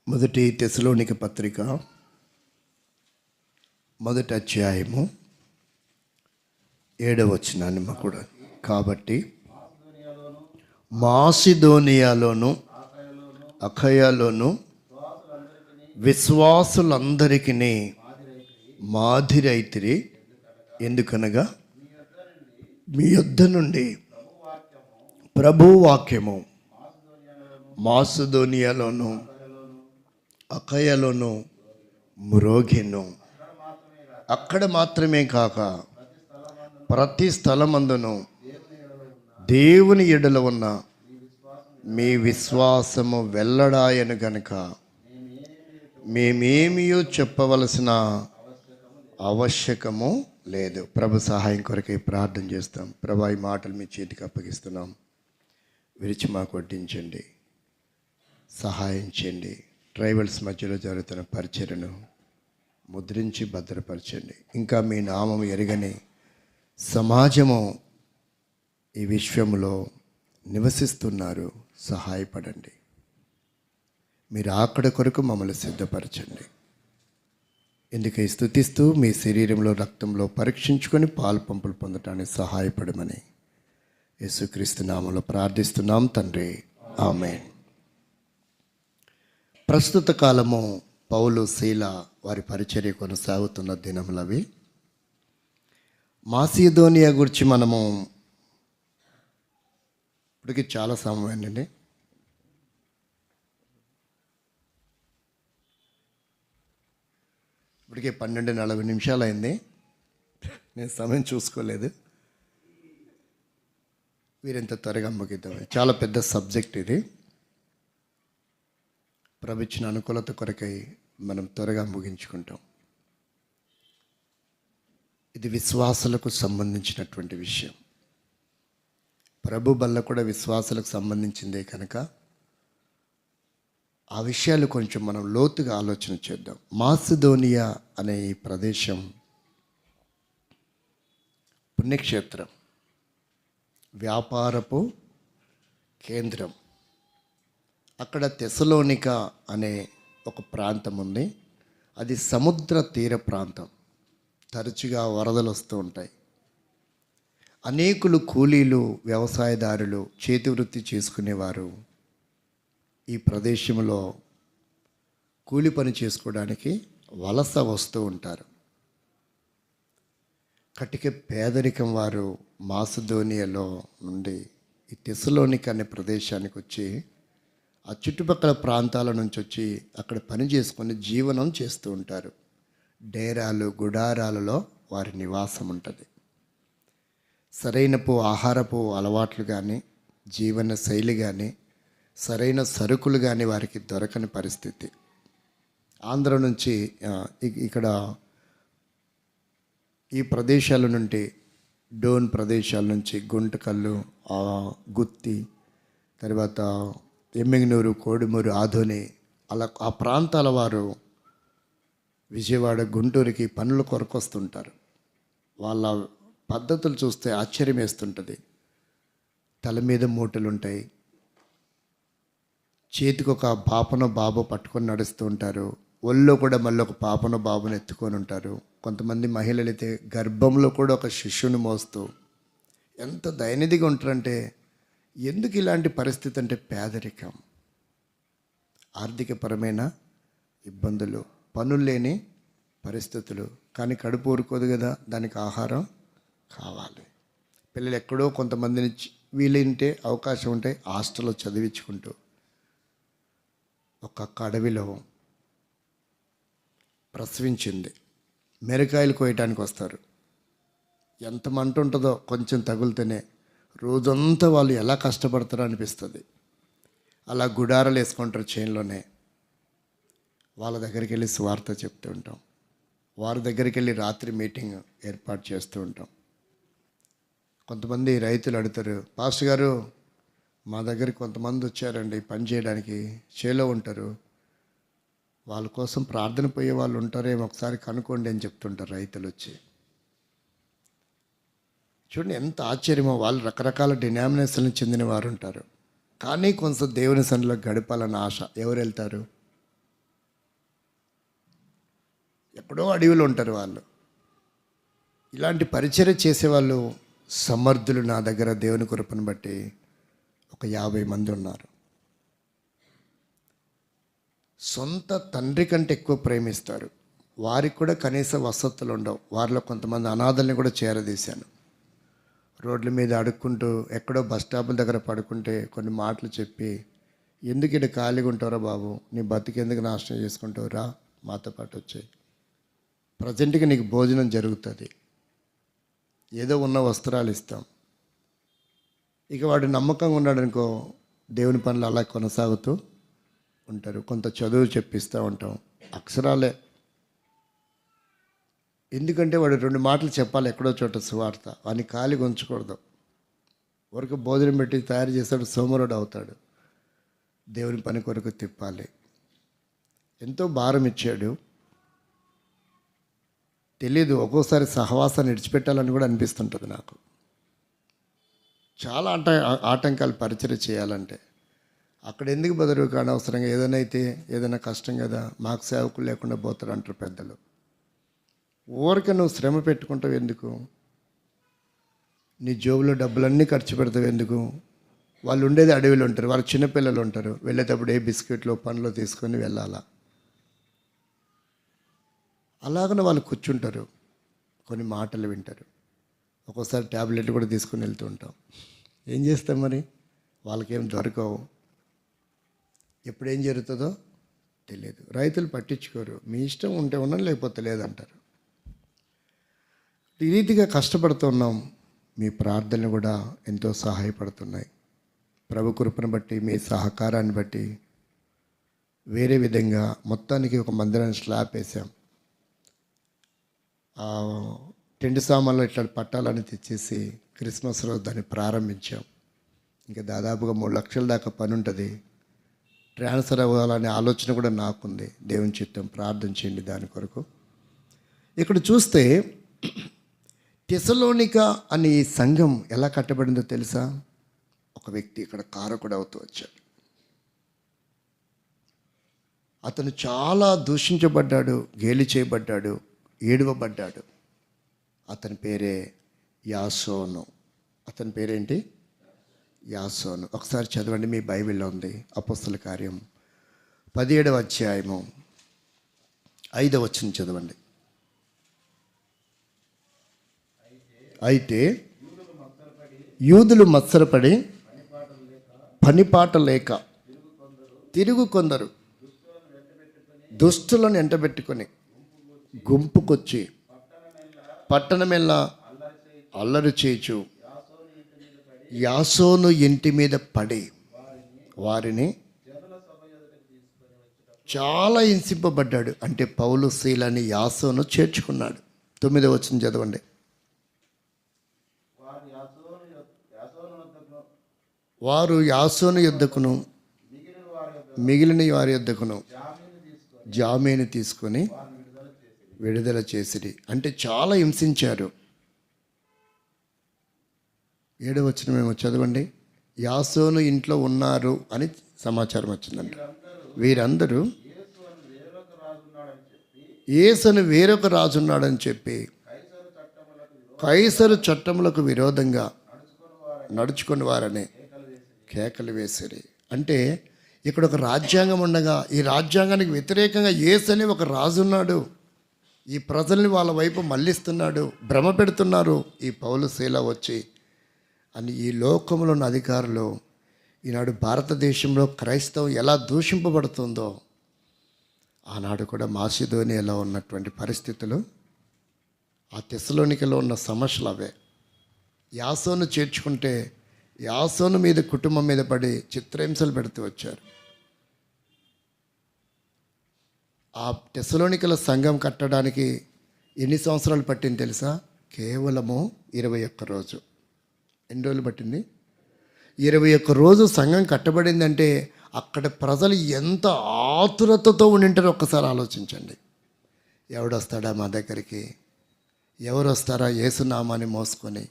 Speaker 1: మొదటి తెస్సలోనిక పత్రిక 1వ అధ్యాయము 7వ వచనాన్ని కూడా. కాబట్టి మాసిదోనియాలోను అఖయలోను విశ్వాసులందరికీ మాదిరైతిరి. ఎందుకనగా మీ యొద్ద నుండి ప్రభువాక్యము మాసిదోనియాలోను అఖయలోను మ్రోగెను. అక్కడ మాత్రమే కాక ప్రతి స్థలమందును దేవుని ఎడల ఉన్న మీ విశ్వాసము వెల్లడాయను గనుక మేమేమియో చెప్పవలసిన ఆవశ్యకము లేదు. ప్రభు సహాయం కొరకై ప్రార్థన చేస్తాం. ప్రభు ఈ మాటలు మీ చేతికి అప్పగిస్తున్నాం. విరిచి మాకు వడ్డించండి, సహాయం చేయండి. ట్రైబల్స్ మధ్యలో జరుగుతున్న పరిచర్యను ముద్రించి భద్రపరచండి. ఇంకా మీ నామము ఎరగని సమాజము ఈ విశ్వములో నివసిస్తున్నారు, సహాయపడండి. మీరు అక్కడ కొరకు మమ్మల్ని సిద్ధపరచండి. ఎందుకై స్తుతిస్తూ మీ శరీరంలో రక్తంలో పరీక్షించుకొని పాలు పంపులు పొందటానికి సహాయపడమని యేసుక్రీస్తు నామములో ప్రార్థిస్తున్నాం తండ్రి, ఆమేన్. ప్రస్తుత కాలము పౌలు, శీల వారి పరిచర్య కొనసాగుతున్న దినములవి. మాసిదోనియా గురించి మనము ఇప్పటికి చాలా సమయం అండి, ఇప్పటికే 12:40 అయింది. నేను సమయం చూసుకోలేదు. వీరెంత త్వరగా ముగిద్దాం. చాలా పెద్ద సబ్జెక్ట్ ఇది. ప్రభు ఇచ్చిన అనుకూలత కొరకై మనం త్వరగా ముగించుకుంటాం. ఇది విశ్వాసులకు సంబంధించినటువంటి విషయం. ప్రభు బల్ల కూడా విశ్వాసులకు సంబంధించిందే కనుక ఆ విషయాలు కొంచెం మనం లోతుగా ఆలోచన చేద్దాం. మాసిదోనియా అనే ఈ ప్రదేశం పుణ్యక్షేత్రం, వ్యాపారపు కేంద్రం. అక్కడ తెసలోనిక అనే ఒక ప్రాంతం ఉంది. అది సముద్ర తీర ప్రాంతం. తరచుగా వరదలు వస్తూ ఉంటాయి. అనేకులు కూలీలు, వ్యవసాయదారులు, చేతి వృత్తి చేసుకునేవారు ఈ ప్రదేశంలో కూలి పని చేసుకోవడానికి వలస వస్తూ ఉంటారు. కటిక పేదరికం వారు మాసిదోనియాలో నుండి ఈ తెసలోనిక అనే ప్రదేశానికి వచ్చి ఆ చుట్టుపక్కల ప్రాంతాల నుంచి వచ్చి అక్కడ పని చేసుకొని జీవనం చేస్తూ ఉంటారు. డేరాలు, గుడారాలలో వారి నివాసం ఉంటుంది. సరైనపు ఆహారపు అలవాట్లు కానీ, జీవన శైలి కానీ, సరైన సరుకులు కానీ వారికి దొరకని పరిస్థితి. ఆంధ్ర నుంచి ఇక్కడ ఈ ప్రదేశాల నుండి, డోన్ ప్రదేశాల నుంచి గుంటకల్లు, గుత్తి, తర్వాత ఎమ్మిగనూరు, కోడుమూరు, ఆదోని, అలా ఆ ప్రాంతాల వారు విజయవాడ, గుంటూరుకి పనుల కొరకు వస్తుంటారు. వాళ్ళ పద్ధతులు చూస్తే ఆశ్చర్యం వేస్తుంటుంది. తల మీద మూటలు ఉంటాయి, చేతికి ఒక పాపను బాబు పట్టుకొని నడుస్తూ ఉంటారు. ఒళ్ళో కూడా మళ్ళీ ఒక పాపను బాబును ఎత్తుకొని ఉంటారు. కొంతమంది మహిళలు అయితే గర్భంలో కూడా ఒక శిశువుని మోస్తూ ఎంత దయనిధిగా ఉంటారంటే, ఎందుకు ఇలాంటి పరిస్థితి అంటే పేదరికం, ఆర్థికపరమైన ఇబ్బందులు, పనులు లేని పరిస్థితులు. కానీ కడుపు ఊరుకోదు కదా, దానికి ఆహారం కావాలి. పిల్లలు ఎక్కడో కొంతమందిని వీలుంటే అవకాశం ఉంటే హాస్టల్లో చదివించుకుంటూ ఒక అడవిలో ప్రసవించింది. మిరకాయలు కోయటానికి వస్తారు. ఎంత మంట ఉంటుందో కొంచెం తగులుతూనే రోజంతా వాళ్ళు ఎలా కష్టపడతారో అనిపిస్తుంది. అలా గుడారాలు వేసుకుంటారు చేనులోనే. వాళ్ళ దగ్గరికి వెళ్ళి సువార్త చెప్తూ ఉంటాం. వారి దగ్గరికి వెళ్ళి రాత్రి మీటింగ్ ఏర్పాటు చేస్తూ ఉంటాం. కొంతమంది రైతులు అడుగుతారు, పాస్టర్ గారు మా దగ్గరికి కొంతమంది వచ్చారండి పని చేయడానికి, చేలో ఉంటారు, వాళ్ళ కోసం ప్రార్థన పోయే వాళ్ళు ఉంటారేమో ఒకసారి కనుక్కోండి అని చెప్తుంటారు రైతులు వచ్చి. చూడండి ఎంత ఆశ్చర్యమో. వాళ్ళు రకరకాల డినామినేషన్లకు చెందిన వారు ఉంటారు. కానీ కొంత దేవుని సన్నిధిలో గడపాలన్న ఆశ. ఎవరు వెళ్తారు? ఎక్కడో అడవిలో ఉంటారు వాళ్ళు. ఇలాంటి పరిచర్య చేసేవాళ్ళు సమర్థులు నా దగ్గర దేవుని కృపను బట్టి ఒక 50 మంది ఉన్నారు. సొంత తండ్రి కంటే ఎక్కువ ప్రేమిస్తారు. వారికి కూడా కనీస వసతులు ఉండవు. వారిలో కొంతమంది అనాథల్ని కూడా చేరదీశాను. రోడ్ల మీద అడుక్కుంటూ ఎక్కడో బస్ స్టాపుల దగ్గర పడుకుంటే కొన్ని మాటలు చెప్పి, ఎందుకు ఇక్కడ ఖాళీగా ఉంటారో బాబు, నీ బతికెందుకు నాశనం చేసుకుంటావు, రా మాతో పాటు వచ్చాయి, ప్రజెంట్గా నీకు భోజనం జరుగుతుంది, ఏదో ఉన్న వస్త్రాలు ఇస్తాం. ఇక వాడు నమ్మకంగా ఉన్నాడు అనుకో, దేవుని పనులు అలా కొనసాగుతూ ఉంటారు. కొంత చదువు చెప్పిస్తూ ఉంటాం, అక్షరాలే. ఎందుకంటే వాడు 2 మాటలు చెప్పాలి ఎక్కడో చోట సువార్త. వాడిని ఖాళీగా ఉంచకూడదు. వరకు భోజనం పెట్టి తయారు చేస్తాడు, సోమరుడు అవుతాడు. దేవుని పని కొరకు తిప్పాలి. ఎంతో భారం ఇచ్చాడు. తెలీదు, ఒక్కోసారి సహవాసాన్ని విడిచిపెట్టాలని కూడా అనిపిస్తుంటుంది నాకు. చాలా ఆటంకాలు పరిచయం చేయాలంటే. అక్కడ ఎందుకు బదులు అనవసరంగా ఏదైనా కష్టం కదా, మాకు సేవకులు లేకుండా పోతారు అంటారు పెద్దలు. ఊరికే నువ్వు శ్రమ పెట్టుకుంటావు ఎందుకు? నీ జోబులో డబ్బులన్నీ ఖర్చు పెడతావు ఎందుకు? వాళ్ళు ఉండేది అడవిలో ఉంటారు, వాళ్ళు చిన్నపిల్లలు ఉంటారు. వెళ్ళేటప్పుడు ఏ బిస్కెట్లు పండ్లు తీసుకొని వెళ్ళాలా. అలాగనే వాళ్ళు కూర్చుంటారు, కొన్ని మాటలు వింటారు. ఒక్కోసారి ట్యాబ్లెట్లు కూడా తీసుకొని వెళ్తూ ఉంటాం. ఏం చేస్తాం మరి? వాళ్ళకేం దొరకవు. ఎప్పుడు ఏం జరుగుతుందో తెలియదు. రైతులు పట్టించుకోరు. మీ ఇష్టం ఉంటే ఉన్నాను, లేకపోతే లేదంటారు. ఈ రీతిగా కష్టపడుతున్నాం. మీ ప్రార్థనలు కూడా ఎంతో సహాయపడుతున్నాయి. ప్రభు కృపను బట్టి, మీ సహకారాన్ని బట్టి వేరే విధంగా మొత్తానికి ఒక మందిరాన్ని స్లాబ్ వేసాం. టెంట్ సామాన్లు ఇట్లా పట్టాలని తెచ్చేసి క్రిస్మస్ రోజు దాన్ని ప్రారంభించాం. ఇంకా దాదాపుగా 3 లక్షల దాకా పని ఉంటుంది. ట్రాన్స్ఫర్ అవ్వాలనే ఆలోచన కూడా నాకుంది. దేవుని చిత్తం, ప్రార్థన చేయండి దాని కొరకు. ఇక్కడ చూస్తే తెసలోనిక అనే ఈ సంఘం ఎలా కట్టబడిందో తెలుసా? ఒక వ్యక్తి ఇక్కడ కారకుడు అవుతూ వచ్చాడు. అతను చాలా దూషించబడ్డాడు, గేలి చేయబడ్డాడు, ఏడవబడ్డాడు. అతని పేరే యాసోను. అతని పేరేంటి? యాసోను. ఒకసారి చదవండి, మీ బైబిల్లో ఉంది. అపోస్తల కార్యం 17వ అధ్యాయము 5వ వచనం చదవండి. అయితే యూదులు మత్సరపడి పనిపాట లేక తిరుగు కొందరు దుష్టులను ఎంటబెట్టుకొని గుంపుకొచ్చి పట్టణమెల్లా అల్లరి చేచు యాసోను ఇంటి మీద పడి వారిని చాలా హింసింపబడ్డాడు. అంటే పౌలు శీలని యాసోను చేర్చుకున్నాడు. 9వ వచనం చదవండి. వారు యాసోను యుద్ధకును మిగిలిన వారి యుద్ధకును జామీను తీసుకొని విడుదల చేసిరి. అంటే చాలా హింసించారు. 7వ వచనమేమో చదవండి. యాసోను ఇంట్లో ఉన్నారు అని సమాచారం వచ్చిందంట. వీరందరూ యేసును వేరొక రాజున్నాడని చెప్పి కైసరు చట్టములకు విరోధంగా నడుచుకుని వారని కేకలు వేసిరి. అంటే ఇక్కడ ఒక రాజ్యాంగం ఉండగా ఈ రాజ్యాంగానికి వ్యతిరేకంగా యేసు అనే ఒక రాజు ఉన్నాడు. ఈ ప్రజల్ని వాళ్ళ వైపు మళ్ళిస్తున్నాడు, భ్రమ పెడుతున్నారు ఈ పౌలు శీల వచ్చి అని. ఈ లోకంలో ఉన్న అధికారులు ఈనాడు భారతదేశంలో క్రైస్తవం ఎలా దూషింపబడుతుందో ఆనాడు కూడా మాసిదోనియాలో ఉన్నటువంటి పరిస్థితులు, ఆ తెస్సలోనికలో ఉన్న సమస్యలు అవే. యాసోను చేర్చుకుంటే యాసోను మీద కుటుంబం మీద పడి చిత్రహింసలు పెడుతూ వచ్చారు. ఆ తెస్సలోనికల సంఘం కట్టడానికి ఎన్ని సంవత్సరాలు పట్టింది తెలుసా? కేవలము 21 రోజు. ఎన్ని రోజులు పట్టింది? 21 రోజు సంఘం కట్టబడిందంటే అక్కడ ప్రజలు ఎంత ఆతురతతో ఉండింటారో ఒక్కసారి ఆలోచించండి. ఎవడొస్తాడా మా దగ్గరికి, ఎవరు వస్తారా యేసునామాన్ని మోసుకొని,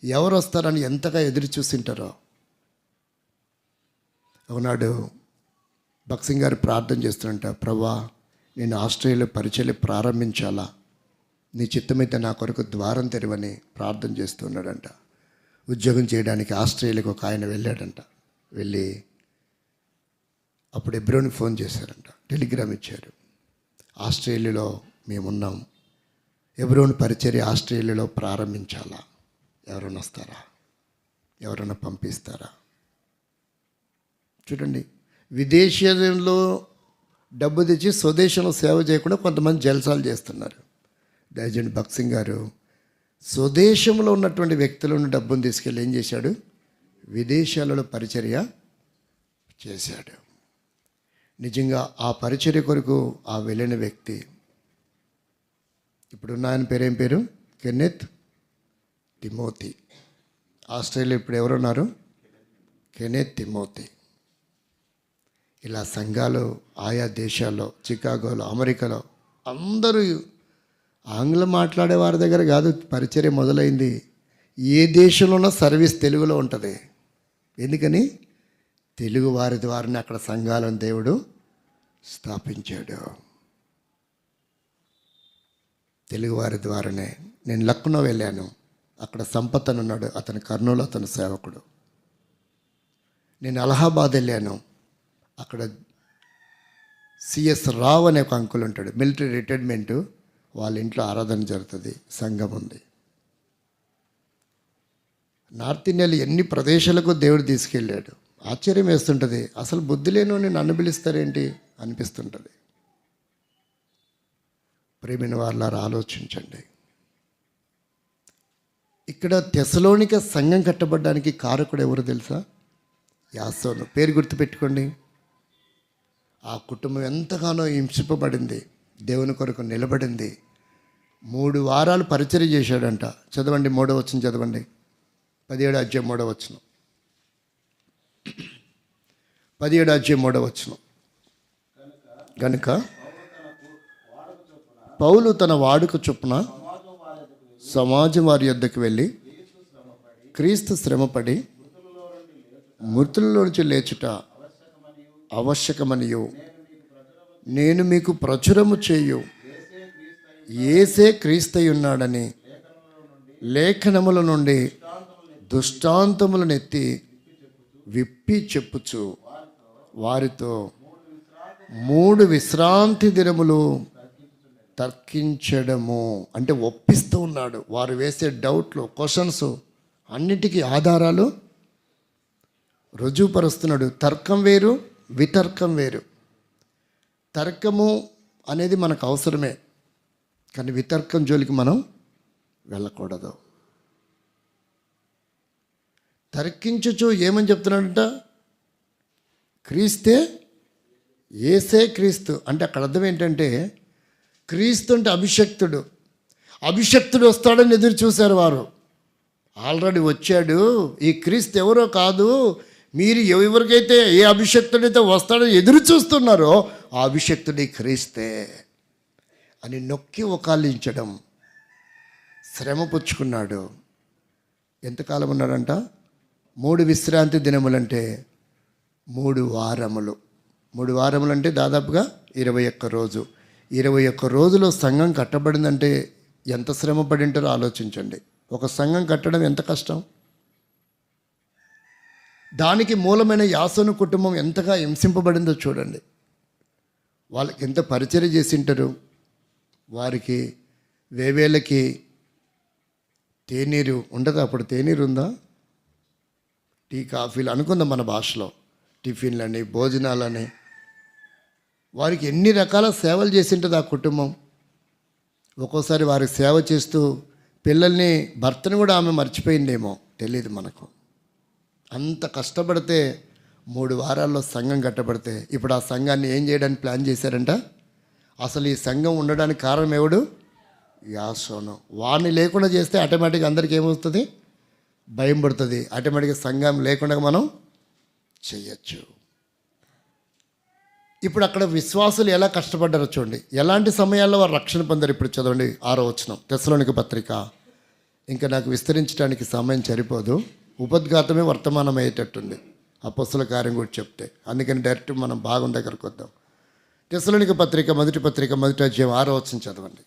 Speaker 1: ఎవరు వస్తారని ఎంతగా ఎదురు చూసింటారో. ఒకనాడు భక్సింగ్ గారు ప్రార్థన చేస్తుంట, ప్రభా నేను ఆస్ట్రేలియాలో పరిచర్య ప్రారంభించాలా, నీ చిత్తమైతే నా కొరకు ద్వారం తెరవని ప్రార్థన చేస్తున్నాడంట. ఉద్యోగం చేయడానికి ఆస్ట్రేలియాకి ఒక ఆయన వెళ్ళాడంట. వెళ్ళి అప్పుడు హెబ్రోన్కి ఫోన్ చేశారంట, టెలిగ్రామ్ ఇచ్చారు. ఆస్ట్రేలియాలో మేమున్నాం, హెబ్రోన్ పరిచర్య ఆస్ట్రేలియాలో ప్రారంభించాలా, ఎవరైనా వస్తారా, ఎవరైనా పంపిస్తారా? చూడండి, విదేశీయంలో డబ్బు తెచ్చి స్వదేశంలో సేవ చేయకుండా కొంతమంది జల్సాలు చేస్తున్నారు. డైజెంట్ భక్సింగ్ గారు స్వదేశంలో ఉన్నటువంటి వ్యక్తులను డబ్బును తీసుకెళ్ళి ఏం చేశాడు? విదేశాలలో పరిచర్య చేశాడు. నిజంగా ఆ పరిచర్య కొరకు ఆ వెళ్ళిన వ్యక్తి ఇప్పుడున్న ఆయన పేరేం పేరు? Kenneth Timothy. ఆస్ట్రేలియా ఇప్పుడు ఎవరున్నారు? Kenneth Timothy. ఇలా సంఘాలు ఆయా దేశాల్లో, చికాగోలో, అమెరికాలో అందరూ ఆంగ్లం మాట్లాడే వారి దగ్గర కాదు పరిచర్య మొదలైంది. ఏ దేశంలో ఉన్న సర్వీస్ తెలుగులో ఉంటుంది. ఎందుకని? తెలుగు వారి ద్వారానే అక్కడ సంఘాలను దేవుడు స్థాపించాడు. తెలుగువారి ద్వారానే. నేను లక్నో వెళ్ళాను, అక్కడ సంపత్ అని ఉన్నాడు, అతను కర్నూలు, అతను సేవకుడు. నేను అలహాబాద్ వెళ్ళాను, అక్కడ సిఎస్ రావ్ అనే ఒక అంకుల్ ఉంటాడు, మిలిటరీ రిటైర్మెంటు. వాళ్ళ ఇంట్లో ఆరాధన జరుగుతుంది, సంఘం ఉంది. నార్త్ ఇండియాలో ఎన్ని ప్రదేశాలకు దేవుడు తీసుకెళ్ళాడు. ఆశ్చర్యం వేస్తుంటుంది, అసలు బుద్ధి లేని నన్ను పిలుస్తారేంటి అనిపిస్తుంటుంది. ప్రేమైన వాళ్ళారా ఆలోచించండి. ఇక్కడ తెస్సలోనిక సంఘం కట్టబడ్డానికి కారకుడు ఎవరు తెలుసా? యాసోను. పేరు గుర్తుపెట్టుకోండి. ఆ కుటుంబం ఎంతగానో హింసింపబడింది, దేవుని కొరకు నిలబడింది. 3 వారాలు పరిచర్య చేశాడంట. చదవండి 3వ వచనం చదవండి. 17వ అధ్యాయం 3వ వచనం. 17వ అధ్యాయం 3వ వచనం. గనుక పౌలు తన వాడుక చొప్పున సమాజం వారి యొద్దకు వెళ్ళి క్రీస్తు శ్రమపడి మృతులలో నుంచి లేచుట ఆవశ్యకమనియు నేను మీకు ప్రచురము చేయు యేసే క్రీస్తయున్నాడని లేఖనముల నుండి దృష్టాంతములను ఎత్తి విప్పి చెప్పుచు వారితో 3 విశ్రాంతి దినములు తర్కించడము అంటే ఒప్పిస్తూ ఉన్నాడు. వారు వేసే డౌట్లు, క్వశ్చన్స్ అన్నిటికీ ఆధారాలు రుజువుపరుస్తున్నాడు. తర్కం వేరు, వితర్కం వేరు. తర్కము అనేది మనకు అవసరమే, కానీ వితర్కం జోలికి మనం వెళ్ళకూడదు. తర్కించుచు ఏమని చెప్తున్నాడంట? క్రీస్తే, యేసే క్రీస్తు. అంటే అక్కడ అర్థం ఏంటంటే, క్రీస్తు అంటే అభిషక్తుడు. అభిషక్తుడు వస్తాడని ఎదురు చూశారు వారు. ఆల్రెడీ వచ్చాడు, ఈ క్రీస్తు ఎవరో కాదు, మీరు ఎవరికైతే ఏ అభిషక్తుడైతే వస్తాడని ఎదురు చూస్తున్నారో ఆ అభిషక్తుడి క్రీస్తే అని నొక్కి ఒకాలించడం. శ్రమ పుచ్చుకున్నాడు. ఎంతకాలం ఉన్నాడంట? 3 విశ్రాంతి దినములంటే 3 వారములు. 3 వారములు అంటే దాదాపుగా 21 రోజు. 21 రోజులో సంఘం కట్టబడిందంటే ఎంత శ్రమ పడి ఉంటారో ఆలోచించండి. ఒక సంఘం కట్టడం ఎంత కష్టం. దానికి మూలమైన యాసోను కుటుంబం ఎంతగా హింసింపబడిందో చూడండి. వాళ్ళకి ఎంత పరిచర్య చేసి ఉంటారు. వారికి వేవేళ్ళకి తేనీరు ఉండదు. అప్పుడు తేనీరు ఉందా? టీ కాఫీలు అనుకుందాం మన భాషలో, టిఫిన్లని, భోజనాలని. వారికి ఎన్ని రకాల సేవలు చేసి ఉంటుంది ఆ కుటుంబం. ఒక్కోసారి వారికి సేవ చేస్తూ పిల్లల్ని, భర్తను కూడా ఆమె మర్చిపోయిందేమో తెలియదు మనకు. అంత కష్టపడితే 3 వారాల్లో సంఘం కట్టబడితే ఇప్పుడు ఆ సంఘాన్ని ఏం చేయడానికి ప్లాన్ చేశారంట? అసలు ఈ సంఘం ఉండడానికి కారణం ఎవడు? యాసోను. వాడిని లేకుండా చేస్తే ఆటోమేటిక్గా అందరికీ ఏమవుతుంది? భయం పడుతుంది. ఆటోమేటిక్గా సంఘం లేకుండా మనం చేయొచ్చు. ఇప్పుడు అక్కడ విశ్వాసులు ఎలా కష్టపడ్డారో చూడండి. ఎలాంటి సమయాల్లో వారు రక్షణ పొందారు. ఇప్పుడు చదవండి 6వ వచనం, తెస్సలోనిక పత్రిక. ఇంకా నాకు విస్తరించడానికి సమయం సరిపోదు. ఉపద్ఘాతమే వర్తమానం అయ్యేటట్టుంది అపొస్తలుల కార్యం కూడా చెప్తే. అందుకని డైరెక్ట్ మనం భాగం దగ్గరకు వద్దాం. తెస్సలోనిక పత్రిక, మొదటి పత్రిక, 1వ అధ్యాయం 6వ వచనం చదవండి.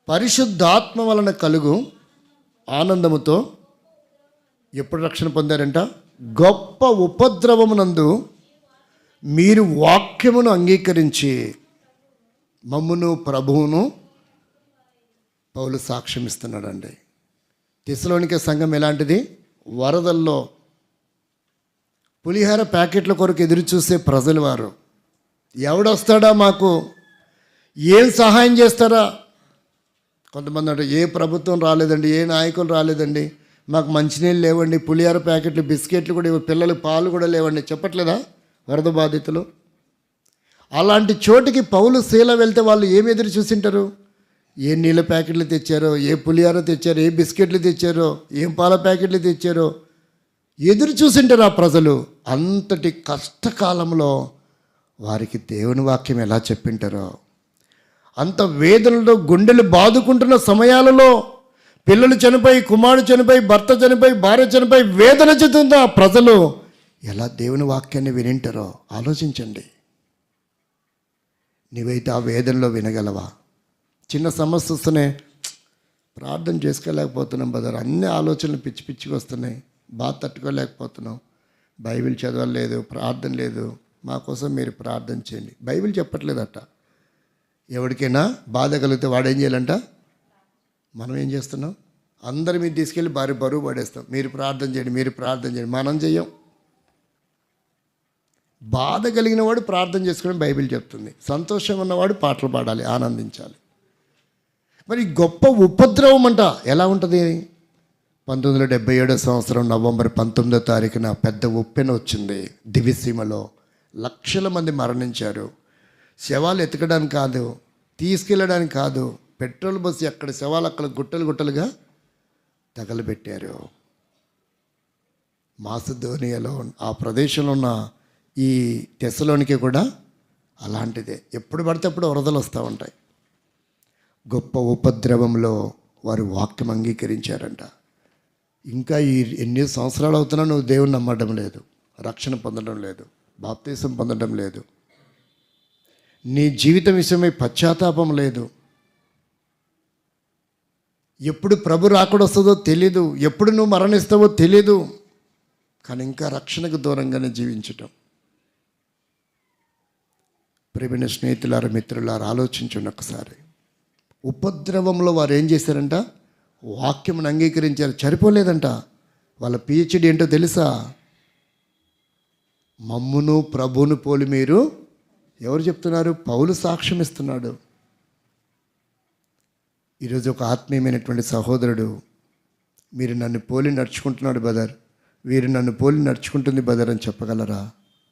Speaker 1: పరిశుద్ధాత్మ వలన కలుగు ఆనందముతో ఎప్పుడు రక్షణ పొందారంట? గొప్ప ఉపద్రవమునందు మీరు వాక్యమును అంగీకరించి మమ్మును ప్రభువును. పౌలు సాక్ష్యం ఇస్తున్నాడండి. తెస్సలోనిక సంఘం ఎలాంటిది? వరదల్లో పులిహార ప్యాకెట్ల కొరకు ఎదురు చూసే ప్రజలు వారు. ఎవడొస్తాడా, మాకు ఏం సహాయం చేస్తారా? కొంతమంది అంటే ఏ ప్రభుత్వం రాలేదండి, ఏ నాయకులు రాలేదండి, మాకు మంచినీళ్ళు లేవండి, పులిహార ప్యాకెట్లు, బిస్కెట్లు కూడా, పిల్లలు పాలు కూడా లేవండి చెప్పట్లేదా వరద బాధితులు? అలాంటి చోటికి పౌలు శీల వెళ్తే వాళ్ళు ఏమి ఎదురు చూసింటారు? ఏ నీళ్ళ ప్యాకెట్లు తెచ్చారో, ఏ పులిహార తెచ్చారో, ఏ బిస్కెట్లు తెచ్చారో, ఏం పాల ప్యాకెట్లు తెచ్చారో ఎదురు చూసింటారు ఆ ప్రజలు. అంతటి కష్టకాలంలో వారికి దేవుని వాక్యం ఎలా చెప్పింటారో, అంత వేదనలో గుండెలు బాదుకుంటున్న సమయాలలో పిల్లలు చనిపోయి, కుమారుడు చనిపోయి, భర్త చనిపోయి, భార్య చనిపోయి వేదన చెందుతున్న ఆ ప్రజలు ఎలా దేవుని వాక్యాన్ని వినింటారో ఆలోచించండి. నీవైతే ఆ వేదనలో వినగలవా? చిన్న సమస్య వస్తూనే ప్రార్థన చేసుకోలేకపోతున్నాం బదర్, అన్ని ఆలోచనలు పిచ్చి పిచ్చిగా వస్తున్నాయి, బాధ తట్టుకోలేకపోతున్నాం, బైబిల్ చదవలేదు, ప్రార్థన లేదు, మా కోసం మీరు ప్రార్థన చేయండి. బైబిల్ చెప్పట్లేదట. ఎవరికైనా బాధ కలిగితే వాడు ఏం చేయాలంట? మనం ఏం చేస్తున్నాం? అందరి మీద తీసుకెళ్ళి బరువు పడేస్తాం. మీరు ప్రార్థన చేయండి, మీరు ప్రార్థన చేయండి. మనం చెయ్యం. బాధ కలిగిన వాడు ప్రార్థన చేసుకుని బైబిల్ చెప్తుంది. సంతోషంగా ఉన్నవాడు పాటలు పాడాలి, ఆనందించాలి. మరి గొప్ప ఉపద్రవం అంట ఎలా ఉంటుంది? 1977 సంవత్సరం నవంబర్ 19వ తారీఖున పెద్ద ఉప్పెన వచ్చింది దివిసీమలో. లక్షల మంది మరణించారు. శవాలు ఎతకడానికి కాదు, తీసుకెళ్ళడానికి కాదు, పెట్రోల్ బస్సు ఎక్కడ శవాలు అక్కడ గుట్టలు గుట్టలుగా తగలబెట్టారు. మాసిదోనియాలో ఆ ప్రదేశంలో ఉన్న ఈ తెస్సలోనిక కూడా అలాంటిదే. ఎప్పుడు పడితే అప్పుడు వరదలు వస్తూ ఉంటాయి. గొప్ప ఉపద్రవంలో వారు వాక్యం అంగీకరించారంట. ఇంకా ఈ ఎన్ని సంవత్సరాలు అవుతున్నా నువ్వు దేవుని నమ్మడం లేదు, రక్షణ పొందడం లేదు, బాప్తీసం పొందడం లేదు, నీ జీవితం విషయమై పశ్చాత్తాపం లేదు. ఎప్పుడు ప్రభు రాకడ వస్తుందో తెలీదు, ఎప్పుడు నువ్వు మరణిస్తావో తెలీదు, కానీ ఇంకా రక్షణకు దూరంగానే జీవించటం. ప్రియమైన స్నేహితులారా, మిత్రులారా, ఆలోచించండి ఒకసారి. ఉపద్రవంలో వారు ఏం చేశారంట? వాక్యమును అంగీకరించారు. సరిపోలేదంట. వాళ్ళ పిహెచ్డి ఏంటో తెలుసా? మమ్మును ప్రభువును పోలి మీరు, ఎవరు చెప్తున్నారు? పౌలు సాక్ష్యం ఇస్తున్నాడు. ఈరోజు ఒక ఆత్మీయమైనటువంటి సహోదరుడు, మీరు నన్ను పోలి నడుచుకుంటున్నాడు బదర్, వీరు నన్ను పోలి నడుచుకుంటుంది బదర్ అని చెప్పగలరా?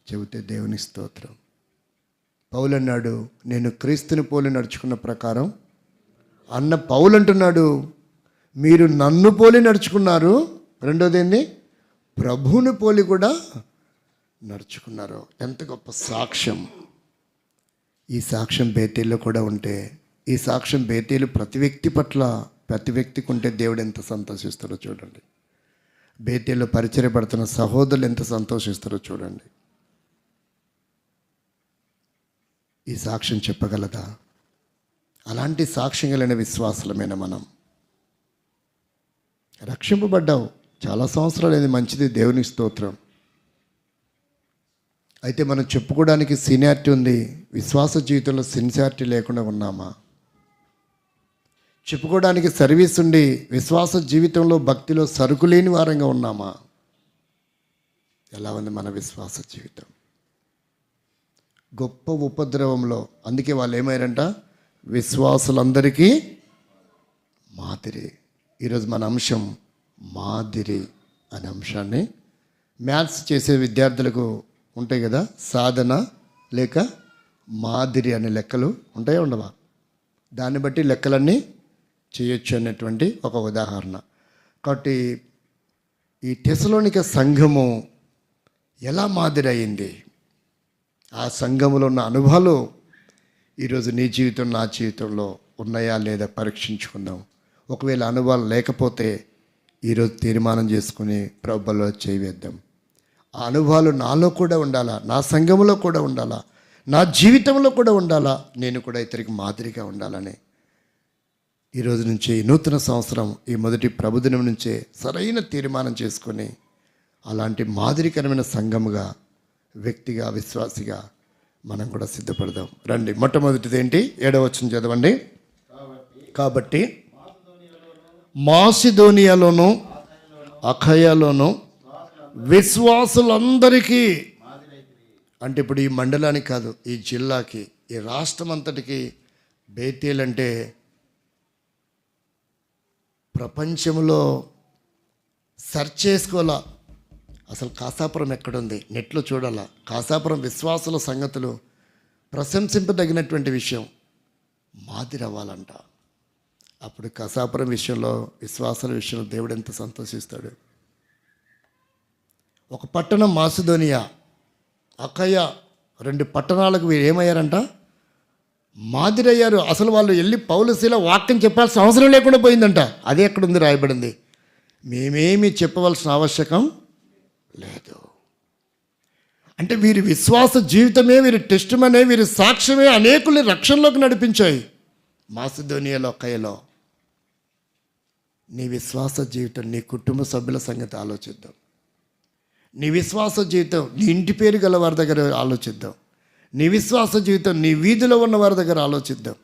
Speaker 1: చెబితే దేవుని స్తోత్రం. పౌలు అన్నాడు, నేను క్రీస్తుని పోలి నడుచుకున్న ప్రకారం అన్న పౌలు అంటున్నాడు, మీరు నన్ను పోలి నడుచుకున్నారు. రెండోది ఏంది? ప్రభువుని పోలి కూడా నడుచుకున్నారు. ఎంత గొప్ప సాక్ష్యం! ఈ సాక్ష్యం బేతేల్లో కూడా ఉంటే, ఈ సాక్ష్యం బేతేలు ప్రతి వ్యక్తి పట్ల, ప్రతి వ్యక్తికి ఉంటే దేవుడు ఎంత సంతోషిస్తారో చూడండి. బేతేల్లో పరిచయపడుతున్న సహోదరులు ఎంత సంతోషిస్తారో చూడండి. ఈ సాక్ష్యం చెప్పగలదా? అలాంటి సాక్ష్యం కలిగిన విశ్వాసులమైన మనం. రక్షింపబడ్డావు, చాలా సంవత్సరాలు అయింది, మంచిది, దేవుని స్తోత్రం. అయితే మనం చెప్పుకోవడానికి సీనియారిటీ ఉంది, విశ్వాస జీవితంలో సిన్సియారిటీ లేకుండా ఉన్నామా? చెప్పుకోవడానికి సర్వీస్ ఉండి విశ్వాస జీవితంలో భక్తిలో సరుకు లేని వారంగా ఉన్నామా? ఎలా ఉంది మన విశ్వాస జీవితం? గొప్ప ఉపద్రవంలో, అందుకే వాళ్ళు ఏమయ్యారంట? విశ్వాసులందరికీ మాదిరి. ఈరోజు మన అంశం మాదిరి అనే అంశాన్ని, మ్యాథ్స్ చేసే విద్యార్థులకు ఉంటాయి కదా, సాధన లేక మాదిరి అనే లెక్కలు ఉంటాయా ఉండవా? దాన్ని బట్టి లెక్కలన్నీ చేయొచ్చు అనేటువంటి ఒక ఉదాహరణ. కాబట్టి ఈ తెసలోనిక సంఘము ఎలా మాదిరి అయింది, ఆ సంఘములో ఉన్న అనుభవాలు ఈరోజు నీ జీవితం, నా జీవితంలో ఉన్నాయా లేదా పరీక్షించుకుందాం. ఒకవేళ అనుభవాలు లేకపోతే ఈరోజు తీర్మానం చేసుకుని ప్రభువులో చేయవేద్దాం. ఆ అనుభవాలు నాలో కూడా ఉండాలా, నా సంఘములో కూడా ఉండాలా, నా జీవితంలో కూడా ఉండాలా, నేను కూడా ఇతరికి మాదిరిగా ఉండాలని ఈరోజు నుంచి నూతన సంవత్సరం, ఈ మొదటి ప్రభుదినం నుంచే సరైన తీర్మానం చేసుకొని అలాంటి మాదిరికరమైన సంఘముగా, వ్యక్తిగా, విశ్వాసిగా మనం కూడా సిద్ధపడదాం. రండి. మొట్టమొదటిది ఏంటి? 7వ వచనం చదవండి. కాబట్టి మాసిదోనియాలోను అఖయాలోను విశ్వాసులందరికీ, అంటే ఇప్పుడు ఈ మండలానికి కాదు, ఈ జిల్లాకి, ఈ రాష్ట్రం అంతటికి బేతేల్ అంటే ప్రపంచంలో సెర్చ్ చేసుకోవాలా, అసలు కాసాపురం ఎక్కడుంది, నెట్లో చూడాలా. కాసాపురం విశ్వాసుల సంగతులు ప్రశంసింపదగినటువంటి విషయం, మాదిరి అవ్వాలంట. అప్పుడు కాసాపురం విషయంలో, విశ్వాసుల విషయంలో దేవుడు ఎంత సంతోషిస్తాడు. ఒక పట్టణం మాసిదోనియా, అఖయ, 2 పట్టణాలకు వీరు ఏమయ్యారంట? మాదిరి అయ్యారు. అసలు వాళ్ళు వెళ్ళి పౌలు శీల వాక్యం చెప్పాల్సిన అవసరం లేకుండా పోయిందంట. అదే ఎక్కడుంది రాయబడింది. మేమేమి చెప్పవలసిన ఆవశ్యకం లేదు. అంటే వీరి విశ్వాస జీవితమే, వీరి టెస్టిమనీ, వీరి సాక్ష్యమే అనేకుల్ని రక్షణలోకి నడిపించాయి. మాసిదోనియాలో, అఖయలో. నీ విశ్వాస జీవితం, నీ కుటుంబ సభ్యుల సంగతి ఆలోచిద్దాం. నీ విశ్వాస జీవితం, నీ ఇంటి పేరు గల వారి దగ్గర ఆలోచిద్దాం. నీ విశ్వాస జీవితం, నీ వీధిలో ఉన్న వారి దగ్గర ఆలోచిద్దాం.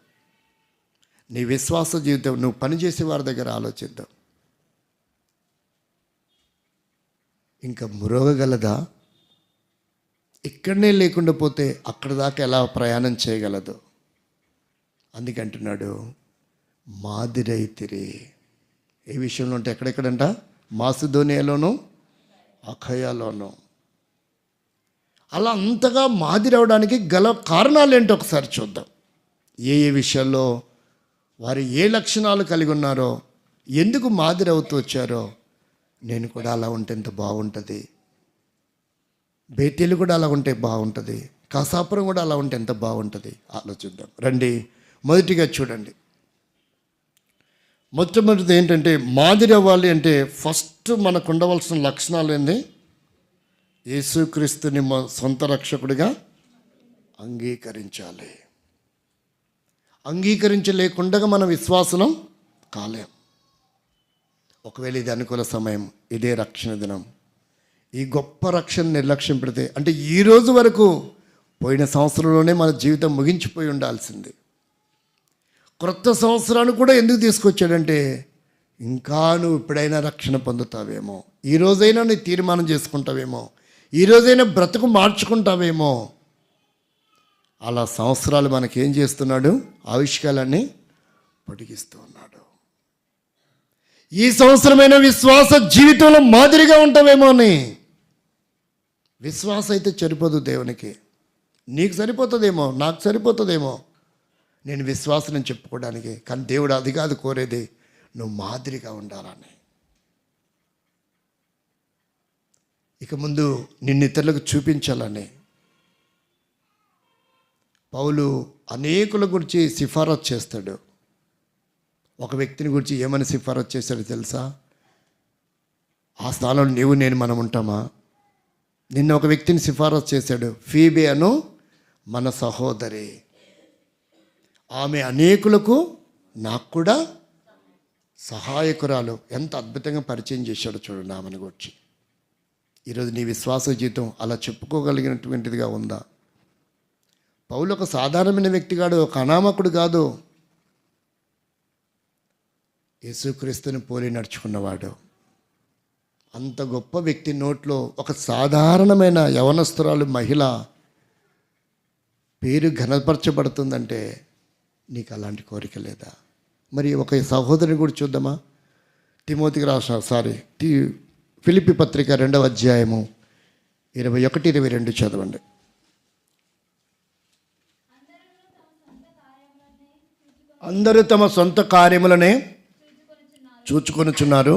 Speaker 1: నీ విశ్వాస జీవితం, నువ్వు పనిచేసే వారి దగ్గర ఆలోచిద్దాం. ఇంకా మురగగలదా? ఇక్కడనే లేకుండా పోతే అక్కడ దాకా ఎలా ప్రయాణం చేయగలదు? అందుకంటున్నాడు మాదిరైతిరి. ఏ విషయంలో అంటే ఎక్కడెక్కడంట? మాసిదోనియాలోను అఖయాలోను. అలా అంతగా మాదిరి అవడానికి గల కారణాలు ఏంటో ఒకసారి చూద్దాం. ఏ ఏ విషయాల్లో వారు ఏ లక్షణాలు కలిగి ఉన్నారో, ఎందుకు మాదిరి అవుతూ వచ్చారో. నేను కూడా అలా ఉంటే ఎంత బాగుంటుంది, బేతేలు కూడా అలా ఉంటే బాగుంటుంది, కాసాపురం కూడా అలా ఉంటే ఎంత బాగుంటుంది ఆలోచిద్దాం రండి. మొదటిగా చూడండి, మొట్టమొదటిది ఏంటంటే మాదిరి అవ్వాలి అంటే ఫస్ట్ మనకు ఉండవలసిన లక్షణాలు ఏంది? యేసుక్రీస్తుని సొంత రక్షకుడిగా అంగీకరించాలి. అంగీకరించలేకుండా మనం విశ్వాసం కాలేం. ఒకవేళ ఇది అనుకూల సమయం, ఇదే రక్షణ దినం, ఈ గొప్ప రక్షణ నిర్లక్ష్యం పెడితే అంటే ఈ రోజు వరకు పోయిన సంవత్సరంలోనే మన జీవితం ముగించిపోయి ఉండాల్సింది. క్రొత్త సంవత్సరాన్ని కూడా ఎందుకు తీసుకొచ్చాడంటే ఇంకా నువ్వు ఇప్పుడైనా రక్షణ పొందుతావేమో, ఈ రోజైనా నీ తీర్మానం చేసుకుంటావేమో, ఈ రోజైనా బ్రతుకు మార్చుకుంటావేమో. అలా సంవత్సరాలు మనకేం చేస్తున్నాడు? ఆవిష్కారాన్ని పొడిగిస్తూ ఉన్నాడు. ఈ సంవత్సరమైన విశ్వాస జీవితంలో మాదిరిగా ఉంటావేమో అని. విశ్వాసం అయితే సరిపోదు దేవునికి. నీకు సరిపోతుందేమో, నాకు సరిపోతుందేమో నేను విశ్వాసం చెప్పుకోవడానికి, కానీ దేవుడు అది కాదు కోరేది, నువ్వు మాదిరిగా ఉండాలని. ఇక ముందు నిన్ను ఇతరులకు చూపించాలని పౌలు అనేకుల గురించి సిఫారసు చేస్తాడు. ఒక వ్యక్తిని గురించి ఏమని సిఫారసు చేశాడో తెలుసా? ఆ స్థానంలో నీవు నేను మనం ఉంటామా? నిన్న ఒక వ్యక్తిని సిఫారసు చేశాడు, ఫీబే అను మన సహోదరి, ఆమె అనేకులకు నాకు కూడా సహాయకురాలు. ఎంత అద్భుతంగా పరిచయం చేశాడు చూడండి ఆమెను గురించి. ఈరోజు నీ విశ్వాస జీవితం అలా చెప్పుకోగలిగినటువంటిదిగా ఉందా? పౌలు ఒక సాధారణమైన వ్యక్తి కాదు, ఒక అనామకుడు కాదు, యేసుక్రీస్తుని పోలి నడుచుకున్నవాడు. అంత గొప్ప వ్యక్తి నోట్లో ఒక సాధారణమైన యవనస్తురాలు మహిళ పేరు ఘనపరచబడుతుందంటే నీకు అలాంటి కోరిక లేదా? మరి ఒక సహోదరిని కూడా చూద్దామా? తిమోతికి రాసిన ఫిలిప్పీ పత్రిక 2వ అధ్యాయము 21-22 చదవండి. అందరూ తమ సొంత కార్యములనే చూచుకొనుచున్నారు.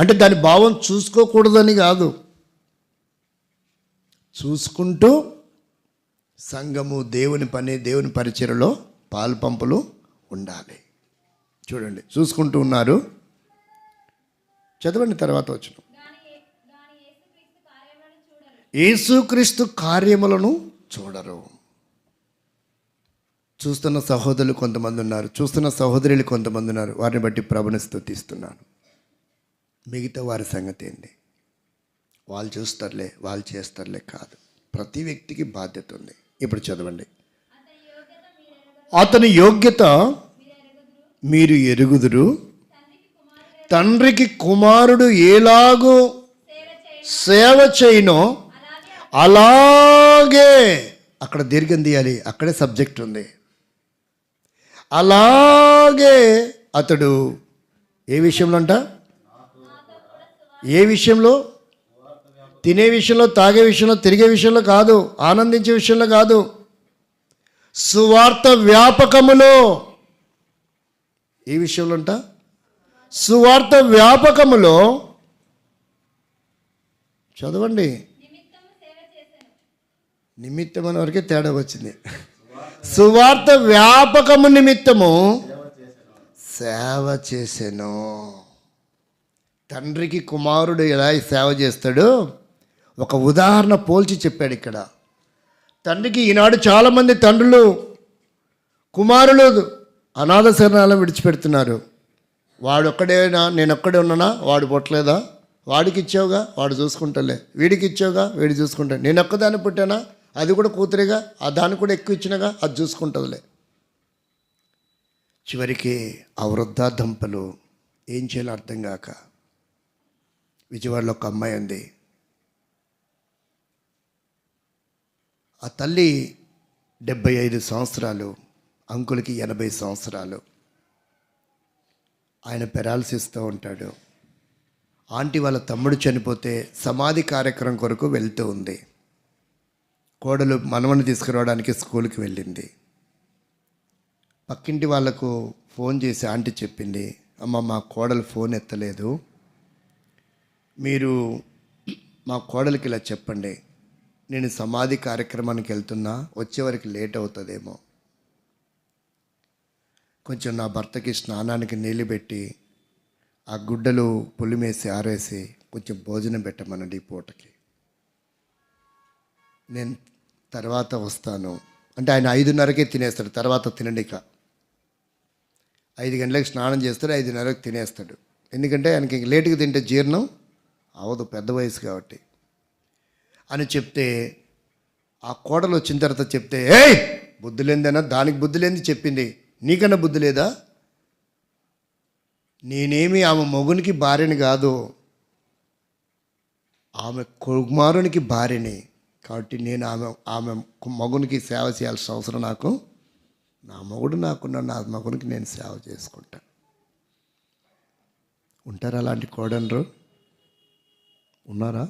Speaker 1: అంటే దాని భావం చూసుకోకూడదని కాదు, చూసుకుంటూ సంఘము, దేవుని పని, దేవుని పరిచర్యలో పాలుపంపులు ఉండాలి. చూడండి, చూసుకుంటూ ఉన్నారు. చదవండి తర్వాత వచ్చిన యేసుక్రీస్తు కార్యములను చూడరు. చూస్తున్న సహోదరులు కొంతమంది ఉన్నారు, చూస్తున్న సహోదరులు కొంతమంది ఉన్నారు. వారిని బట్టి ప్రభుని స్తుతిస్తున్నాను. మిగతా వారి సంగతి ఏంది? వాళ్ళు చూస్తారులే, వాళ్ళు చేస్తారులే కాదు. ప్రతి వ్యక్తికి బాధ్యత ఉంది. ఇప్పుడు చదవండి, అతని యోగ్యత మీరు ఎరుగుదురు, తండ్రికి కుమారుడు ఎలాగూ సేవ చేయనో అలాగే, అక్కడ దీర్ఘం తీయాలి, అక్కడే సబ్జెక్ట్ ఉంది. అలాగే అతడు ఏ విషయంలో అంట? ఏ విషయంలో? తినే విషయంలో, తాగే విషయంలో, తిరిగే విషయంలో కాదు, ఆనందించే విషయంలో కాదు, సువార్త వ్యాపకములో. ఏ విషయంలో అంట? సువార్త వ్యాపకములో. చదవండి, నిమిత్తం అనే వరకే తేడా వచ్చింది. సువార్త వ్యాపకము నిమిత్తము సేవ చేశాను. తండ్రికి కుమారుడు ఎలా సేవ చేస్తాడో ఒక ఉదాహరణ పోల్చి చెప్పాడు ఇక్కడ. తండ్రికి ఈనాడు చాలామంది తండ్రులు కుమారులు అనాథ శరణాలను విడిచిపెడుతున్నారు. వాడు ఒక్కడేనా, నేను ఒక్కడే ఉన్నానా, వాడు పుట్టలేదా, వాడికి ఇచ్చావుగా, వాడు చూసుకుంటాలే, వీడికి ఇచ్చావుగా, వీడు చూసుకుంటా, నేను ఒక్కదాన్ని పుట్టానా, అది కూడా కూతురిగా, ఆ దాన్ని కూడా ఎక్కువ ఇచ్చినగా, అది చూసుకుంటుందిలే. చివరికి ఆ వృద్ధా దంపలు ఏం చేయాలో అర్థం కాక, విజయవాడలో ఒక అమ్మాయి ఉంది. ఆ తల్లి 75 సంవత్సరాలు, అంకులకి 80 సంవత్సరాలు. ఆయన పెరాలసిస్తో ఉంటాడు. ఆంటీ వాళ్ళ తమ్ముడు చనిపోతే సమాధి కార్యక్రమం కొరకు వెళ్తూ ఉంది. కోడలు మనవని తీసుకురావడానికి స్కూల్కి వెళ్ళింది. పక్కింటి వాళ్ళకు ఫోన్ చేసి ఆంటీ చెప్పింది, అమ్మ మా కోడలు ఫోన్ ఎత్తలేదు, మీరు మా కోడలికి ఇలా చెప్పండి, నేను సమాధి కార్యక్రమానికి వెళ్తున్నా, వచ్చేవరకు లేట్ అవుతుందేమో, కొంచెం నా భర్తకి స్నానానికి నీళ్ళు పెట్టి ఆ గుడ్డలు పులిమేసి ఆరేసి కొంచెం భోజనం పెట్టమనండి ఈ పూటకి, నేను తర్వాత వస్తాను అంటే ఆయన 5:30కే తినేస్తాడు. తర్వాత తినడిక 5 గంటలకు స్నానం చేస్తాడు, 5:30కి తినేస్తాడు. ఎందుకంటే ఆయనకి లేటుగా తింటే జీర్ణం అవదు, పెద్ద వయసు కాబట్టి అని చెప్తే, ఆ కోడలు వచ్చిన తర్వాత చెప్తే, ఏయ్ బుద్ధి లేనిదన్నా, దానికి బుద్ధి లేనిది చెప్పింది, నీకన్నా బుద్ధి లేదా? నేనేమి ఆమె మొగునికి భార్యని కాదు, ఆమె కుమారునికి భార్యని, కాబట్టి నేను ఆమె మగునికి సేవ చేయాల్సిన అవసరం నాకు, నా మగుడు నాకున్న నా మగునికి నేను సేవ చేసుకుంటా. ఉంటారా అలాంటి కోడనరు? ఉన్నారా?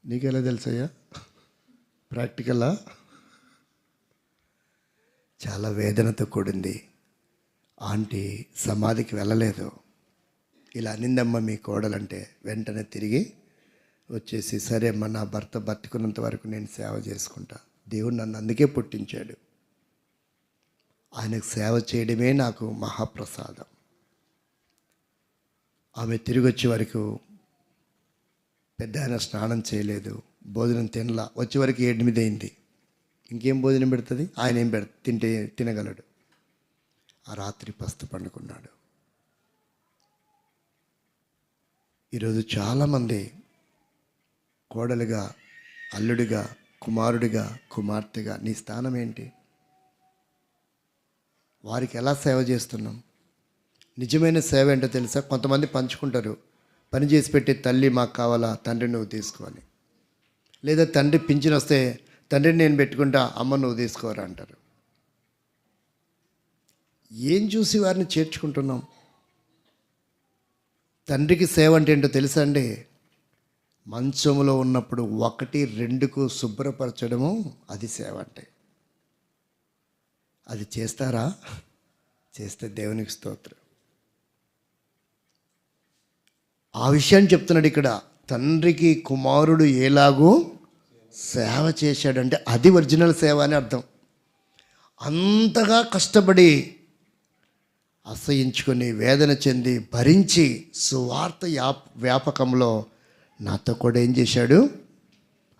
Speaker 1: నీకెలా తెలుసయ్యా? ప్రాక్టికల్లా చాలా వేదనతో కూడింది. ఆంటీ సమాధికి వెళ్ళలేదు, ఇలా అనిందమ్మ మీ కోడలంటే వెంటనే తిరిగి వచ్చేసి, సరే అమ్మ, నా భర్త బతుకున్నంత వరకు నేను సేవ చేసుకుంటా, దేవుడు నన్ను అందుకే పుట్టించాడు, ఆయనకు సేవ చేయడమే నాకు మహాప్రసాదం. ఆమె తిరిగి వచ్చే వరకు పెద్ద ఆయన స్నానం చేయలేదు, భోజనం తినలా, వచ్చే వరకు 8 అయింది. ఇంకేం భోజనం పెడుతుంది? ఆయన ఏం తినగలడు. ఆ రాత్రి పస్తు పండుకున్నాడు. ఈరోజు చాలామంది కోడలుగా, అల్లుడిగా, కుమారుడిగా, కుమార్తెగా నీ స్థానం ఏంటి? వారికి ఎలా సేవ చేస్తున్నాం? నిజమైన సేవ ఏంటో తెలుసా? కొంతమంది పంచుకుంటారు, పని చేసి పెట్టే తల్లి మాకు కావాలా, తండ్రి నువ్వు తీసుకోవాలి, లేదా తండ్రి పింఛన్ వస్తే తండ్రిని నేను పెట్టుకుంటా, అమ్మ నువ్వు తీసుకోరా అంటారు. ఏం చూసి వారిని చేర్చుకుంటున్నాం? తండ్రికి సేవ అంటే ఏంటో తెలుసా అండి? మంచంలో ఉన్నప్పుడు 1-2కు శుభ్రపరచడము, అది సేవ అంటే. అది చేస్తారా? చేస్తే దేవునికి స్తోత్రం. ఆ విషయాన్ని చెప్తున్నాడు ఇక్కడ. తండ్రికి కుమారుడు ఎలాగూ సేవ చేశాడంటే అది ఒరిజినల్ సేవ అని అర్థం. అంతగా కష్టపడి అసహించుకొని వేదన చెంది భరించి సువార్త వ్యాపకంలో నాతో కూడా ఏం చేశాడు?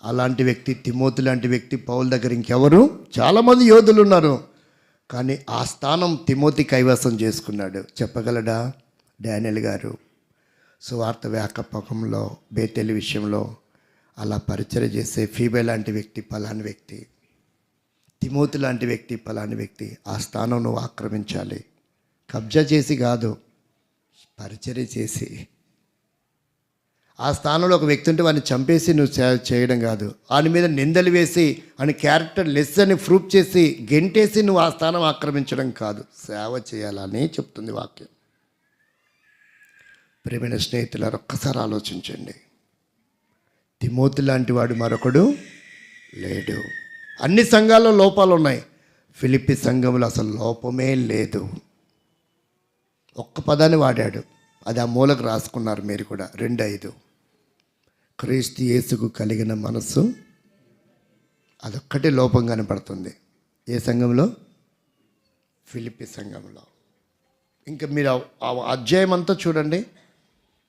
Speaker 1: అలాంటి వ్యక్తి, తిమోతి లాంటి వ్యక్తి, పౌలు దగ్గర ఇంకెవరు? చాలామంది యోధులు ఉన్నారు, కానీ ఆ స్థానం తిమోతి కైవసం చేసుకున్నాడు. చెప్పగలడా? డానియల్ గారు సువార్త వ్యాపకంలో బేతేలు విషయంలో అలా పరిచయం చేసే ఫీబే లాంటి వ్యక్తి పలాని వ్యక్తి, తిమోతి లాంటి వ్యక్తి పలాని వ్యక్తి, ఆ స్థానం నువ్వు ఆక్రమించాలి. కబ్జా చేసి కాదు, పరిచర్య చేసి. ఆ స్థానంలో ఒక వ్యక్తి ఉంటే వాడిని చంపేసి నువ్వు చేయడం కాదు, వాని మీద నిందలు వేసి అని క్యారెక్టర్ లెస్ అని ప్రూఫ్ చేసి గెంటేసి నువ్వు ఆ స్థానం ఆక్రమించడం కాదు, సేవ చేయాలని చెప్తుంది వాక్యం. ప్రియమైన స్నేహితులారు, ఒక్కసారి ఆలోచించండి. తిమోతి లాంటి వాడు మరొకడు లేడు. అన్ని సంఘాల్లో లోపాలు ఉన్నాయి, ఫిలిప్పి సంఘంలో అసలు లోపమే లేదు. ఒక్క పదాన్ని వాడాడు, అది ఆ మూలకు రాసుకున్నారు మీరు కూడా. 2:5 క్రీస్తు యేసుకు కలిగిన మనస్సు, అదొక్కటే లోపం కనపడుతుంది. ఏ సంఘంలో? ఫిలిప్పి సంఘంలో. ఇంకా మీరు ఆ అధ్యాయం అంతా చూడండి,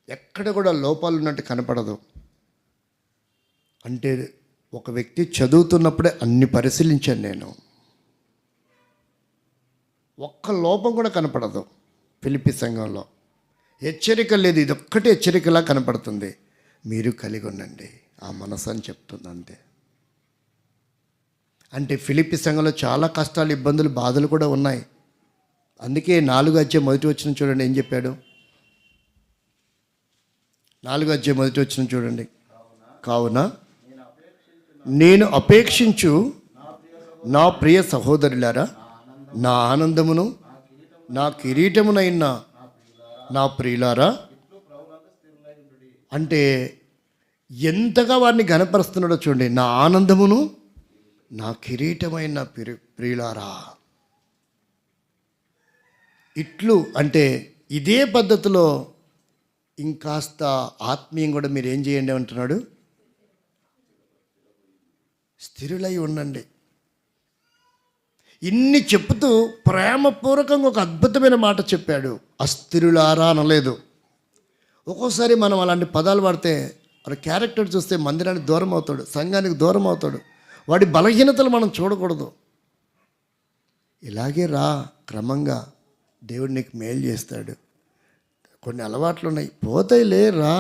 Speaker 1: ఎక్కడ కూడా లోపాలు ఉన్నట్టు కనపడదు. అంటే ఒక వ్యక్తి చదువుతున్నప్పుడే అన్ని పరిశీలించాను నేను, ఒక్క లోపం కూడా కనపడదు ఫిలిప్పి సంఘంలో. హెచ్చరిక లేదు, ఇది ఒక్కటే హెచ్చరికలా కనపడుతుంది. మీరు కలిగి ఉండండి ఆ మనసు అని చెప్తుంది అంతే. అంటే ఫిలిప్పి సంఘంలో చాలా కష్టాలు, ఇబ్బందులు, బాధలు కూడా ఉన్నాయి. అందుకే 4 అధ్యాయం మొదటి వచనం చూడండి ఏం చెప్పాడు. 4 అధ్యాయం మొదటి వచనం చూడండి. కావున నేను అపేక్షించు నా ప్రియ సహోదరులారా, నా ఆనందమును నా కిరీటమునైన నా ప్రియులారా, అంటే ఎంతగా వారిని ఘనపరుస్తున్నాడో చూడండి. నా ఆనందమును నా కిరీటమైన ప్రియులారా, ఇట్లు అంటే ఇదే పద్ధతిలో ఇంకాస్త ఆత్మీయం కూడా మీరు ఏం చేయండి అంటున్నాడు. స్థిరులై ఉండండి. ఇన్ని చెప్తూ ప్రేమపూర్వకంగా ఒక అద్భుతమైన మాట చెప్పాడు. అస్థిరులారా అనలేదు. ఒక్కోసారి మనం అలాంటి పదాలు వాడితే వాడి క్యారెక్టర్ చూస్తే మందిరానికి దూరం అవుతాడు, సంఘానికి దూరం అవుతాడు. వాడి బలహీనతలు మనం చూడకూడదు. ఇలాగే రా, క్రమంగా దేవుడు నీకు మేలు చేస్తాడు. కొన్ని అలవాట్లు ఉన్నాయి, పోతాయిలే రా.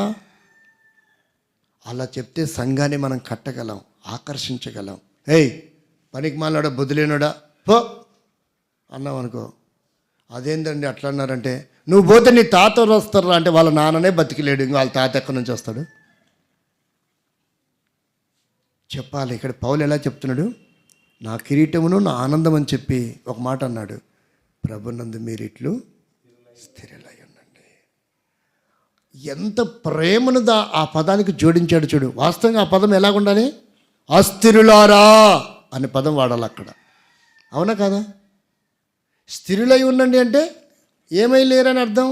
Speaker 1: అలా చెప్తే సంఘాన్ని మనం కట్టగలం, ఆకర్షించగలం. ఏయ్ పనికి మాలాడా, బుద్ధిలేనుడా, పో అన్నాం అనుకో. అదేంటండి అట్లా అన్నారంటే, నువ్వు పోతే నీ తాత వస్తారా అంటే వాళ్ళ నాన్ననే బతికిలేడు, ఇంక వాళ్ళ తాత ఎక్కడి నుంచి వస్తాడు చెప్పాలి. ఇక్కడ పౌలు ఎలా చెప్తున్నాడు, నా కిరీటమును నా ఆనందం అని చెప్పి ఒక మాట అన్నాడు, ప్రభునందు మీరు ఇట్లు స్థిరులై ఉండండి. ఎంత ప్రేమను ఆ పదానికి జోడించాడు చూడు. వాస్తవంగా ఆ పదం ఎలాగుండాలి, అస్థిరులారా అనే పదం వాడాలి అక్కడ. అవునా కాదా? స్థిరులై ఉండండి అంటే ఏమై లేరని అర్థం.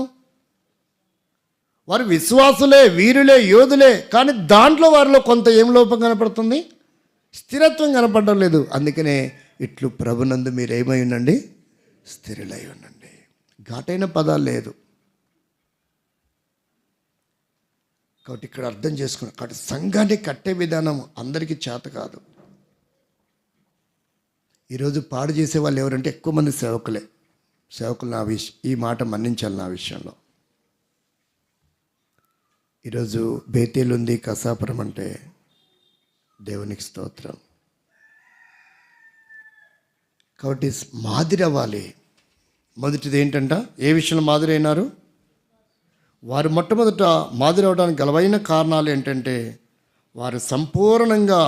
Speaker 1: వారు విశ్వాసులే, వీరులే, యోధులే, కానీ దాంట్లో వారిలో కొంత ఏం లోపం కనపడుతుంది, స్థిరత్వం కనపడడం లేదు. అందుకనే ఇట్లు ప్రభునందు మీరు ఏమై ఉండండి, స్థిరులై ఉండండి. ఘాటైన పదాలు లేదు కాబట్టి ఇక్కడ అర్థం చేసుకున్నాం. కాబట్టి సంఘాన్ని కట్టే విధానం అందరికీ చేత కాదు. ఈరోజు పాడు చేసే వాళ్ళు ఎవరంటే ఎక్కువ మంది సేవకులే. సేవకులు ఈ మాట మన్నించాలి నా విషయంలో. ఈరోజు బేతేలు ఉంది, కసాపురం అంటే దేవునికి స్తోత్రం. కాబట్టి మాదిరి అవ్వాలి. మొదటిది ఏంటంట, ఏ విషయంలో మాదిరి అయినారు? వారు మొట్టమొదట మాదిరి అవడానికి గలవైన కారణాలు ఏంటంటే, వారు సంపూర్ణంగా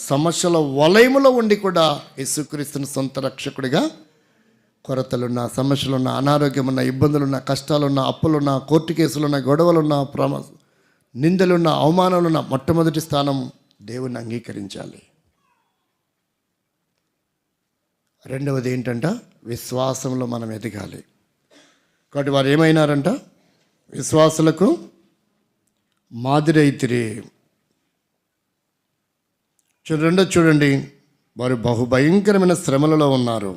Speaker 1: సమస్యల వలయములో ఉండి కూడా యేసుక్రీస్తుని సొంత రక్షకుడిగా, కొరతలున్న, సమస్యలున్న, అనారోగ్యమున్న, ఇబ్బందులున్న, కష్టాలున్న, అప్పులున్న, కోర్టు కేసులున్న, గొడవలున్న, నిందలున్న, అవమానాలున్న మొట్టమొదటి స్థానం దేవుణ్ణి అంగీకరించాలి. రెండవది ఏంటంట, విశ్వాసంలో మనం ఎదగాలి. కాబట్టి వారు ఏమైనారంట, విశ్వాసులకు మాదిరి అయితిరి. చూడండి, వారు బహుభయంకరమైన శ్రమలలో ఉన్నారు.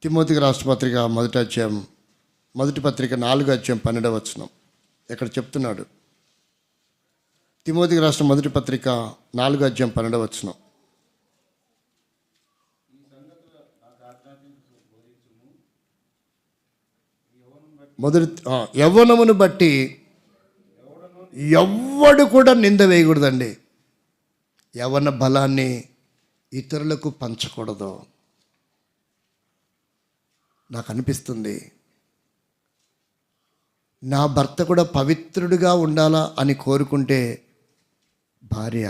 Speaker 1: తిమోతికి రాష్ట్ర పత్రిక మొదటి పత్రిక 4:12 ఇక్కడ చెప్తున్నాడు. తిమోతికి రాష్ట్ర మొదటి పత్రిక 4:12. యవ్వనమును బట్టి ఎవ్వడు కూడా నింద వేయకూడదండి. యవ్వన బలాన్ని ఇతరులకు పంచకూడదు. నాకు అనిపిస్తుంది, నా భర్త కూడా పవిత్రుడిగా ఉండాలా అని కోరుకుంటే భార్య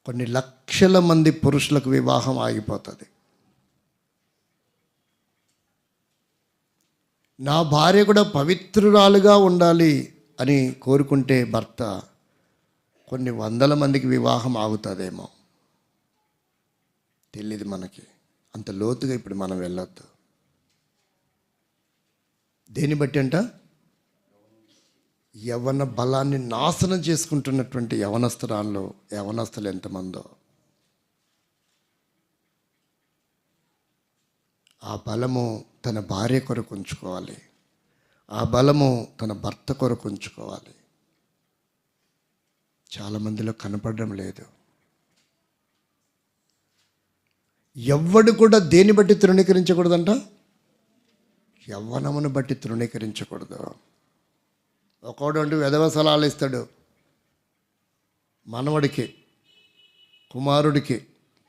Speaker 1: కొన్ని లక్షల మంది పురుషులకు వివాహం ఆగిపోతుంది. నా భార్య కూడా పవిత్రురాలుగా ఉండాలి అని కోరుకుంటే భర్త కొన్ని వందల మందికి వివాహం ఆగుతుందేమో తెలియదు మనకి. అంత లోతుగా ఇప్పుడు మనం వెళ్ళొద్దు. దేన్ని బట్టి అంట, యవ్వన బలాన్ని నాశనం చేసుకుంటున్నటువంటి యవనస్తులు ఎంతమందో. ఆ బలము తన భార్య కొరకు ఉంచుకోవాలి, ఆ బలము తన భర్త కొరకు ఉంచుకోవాలి. చాలామందిలో కనపడడం లేదు. ఎవ్వడు కూడా దేన్ని బట్టి తృణీకరించకూడదంట, యవ్వనమును బట్టి తృణీకరించకూడదు. ఒకడు అంటూ వెధవ సలహాలు ఇస్తాడు మనవడికి, కుమారుడికి.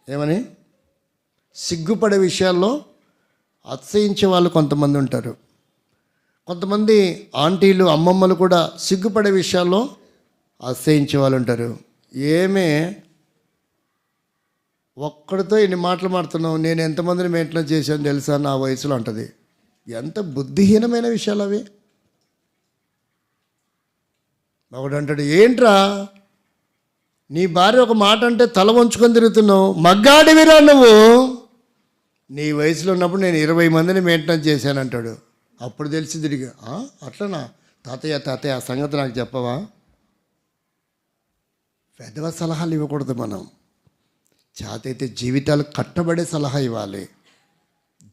Speaker 1: ఏమని? సిగ్గుపడే విషయాల్లో అతిశయించే వాళ్ళు కొంతమంది ఉంటారు. కొంతమంది ఆంటీలు, అమ్మమ్మలు కూడా సిగ్గుపడే విషయాల్లో అతిశయించే వాళ్ళు ఉంటారు. ఏమే ఒక్కడితో ఇన్ని మాటలు మాడుతున్నావు, నేను ఎంతమందిని మెయింటెనెన్స్ చేశాను తెలుసా నా వయసులో అంటది. ఎంత బుద్ధిహీనమైన విషయాలు అవి. ఒకడు అంటాడు, ఏంట్రా నీ భార్య ఒక మాట అంటే తల వంచుకొని తిరుగుతున్నావు, మగ్గాడివిరా నువ్వు, నీ వయసులో ఉన్నప్పుడు నేను 20 మందిని మెయింటెనెన్స్ చేశానంటాడు. అప్పుడు తెలిసి తిరిగి, అట్లనా తాతయ్య ఆ సంగతి నాకు చెప్పవా? పెదవ సలహాలు ఇవ్వకూడదు. మనం చేతైతే జీవితాలు కట్టబడే సలహా ఇవ్వాలి.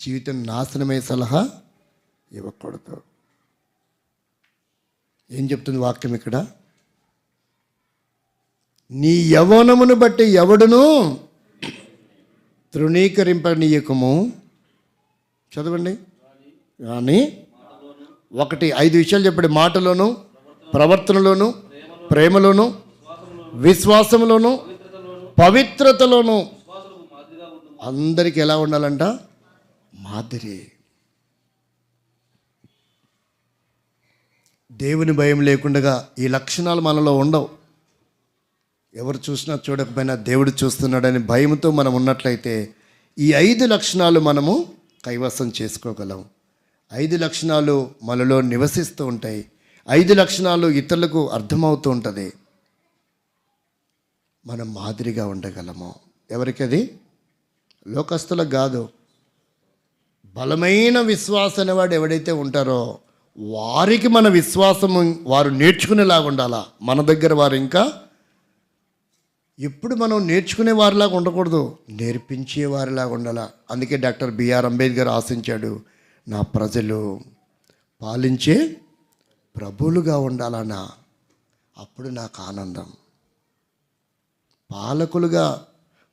Speaker 1: జీవితం నాశనమయ్యే సలహా ఇవ్వకూడదు. ఏం చెప్తుంది వాక్యం ఇక్కడ? నీ యవ్వనమును బట్టి ఎవడును తృణీకరింపనీయకము. చదవండి. కానీ 5 విషయాలు చెప్పండి. మాటలోను, ప్రవర్తనలోను, ప్రేమలోను, విశ్వాసంలోను, పవిత్రతలోను అందరికి ఎలా ఉండాలంట? మాదిరి. దేవుని భయం లేకుండా ఈ లక్షణాలు మనలో ఉండవు. ఎవరు చూసినా చూడకపోయినా దేవుడు చూస్తున్నాడని భయంతో మనం ఉన్నట్లయితే ఈ 5 లక్షణాలు మనము కైవసం చేసుకోగలం. 5 లక్షణాలు మనలో నివసిస్తూ ఉంటాయి. 5 లక్షణాలు ఇతరులకు అర్థమవుతూ ఉంటుంది. మనం మాదిరిగా ఉండగలము. ఎవరికది? లోకస్తులకు కాదు. బలమైన విశ్వాసం అనేవాడు ఎవడైతే ఉంటారో వారికి మన విశ్వాసము వారు నేర్చుకునేలాగా ఉండాలా. మన దగ్గర వారు ఇంకా ఎప్పుడు మనం నేర్చుకునే వారిలాగా ఉండకూడదు, నేర్పించే వారిలాగా ఉండాలా. అందుకే డాక్టర్ బిఆర్ అంబేద్కర్ ఆశించాడు, నా ప్రజలు పాలించే ప్రభువులుగా ఉండాలన్నా. అప్పుడు నాకు ఆనందం. పాలకులుగా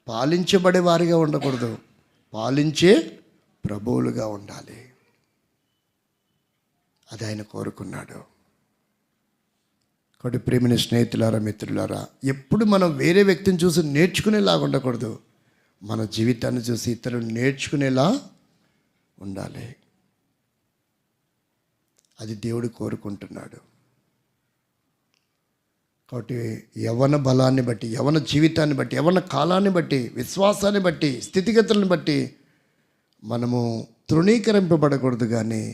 Speaker 1: పాలించబడే వారిగా ఉండకూడదు, పాలించే ప్రభువులుగా ఉండాలి. అది ఆయన కోరుకున్నాడు. కాబట్టి ప్రేమైన స్నేహితులారా, మిత్రులారా, ఎప్పుడు మనం వేరే వ్యక్తిని చూసి నేర్చుకునేలాగా ఉండకూడదు. మన జీవితాన్ని చూసి ఇతరులు నేర్చుకునేలా ఉండాలి. అది దేవుడు కోరుకుంటున్నాడు. కాబట్టి యవ్వన బలాన్ని బట్టి, యవ్వన జీవితాన్ని బట్టి, యవ్వన కాలాన్ని బట్టి, విశ్వాసాన్ని బట్టి, స్థితిగతులను బట్టి మనము తృణీకరింపబడకూడదు. కానీ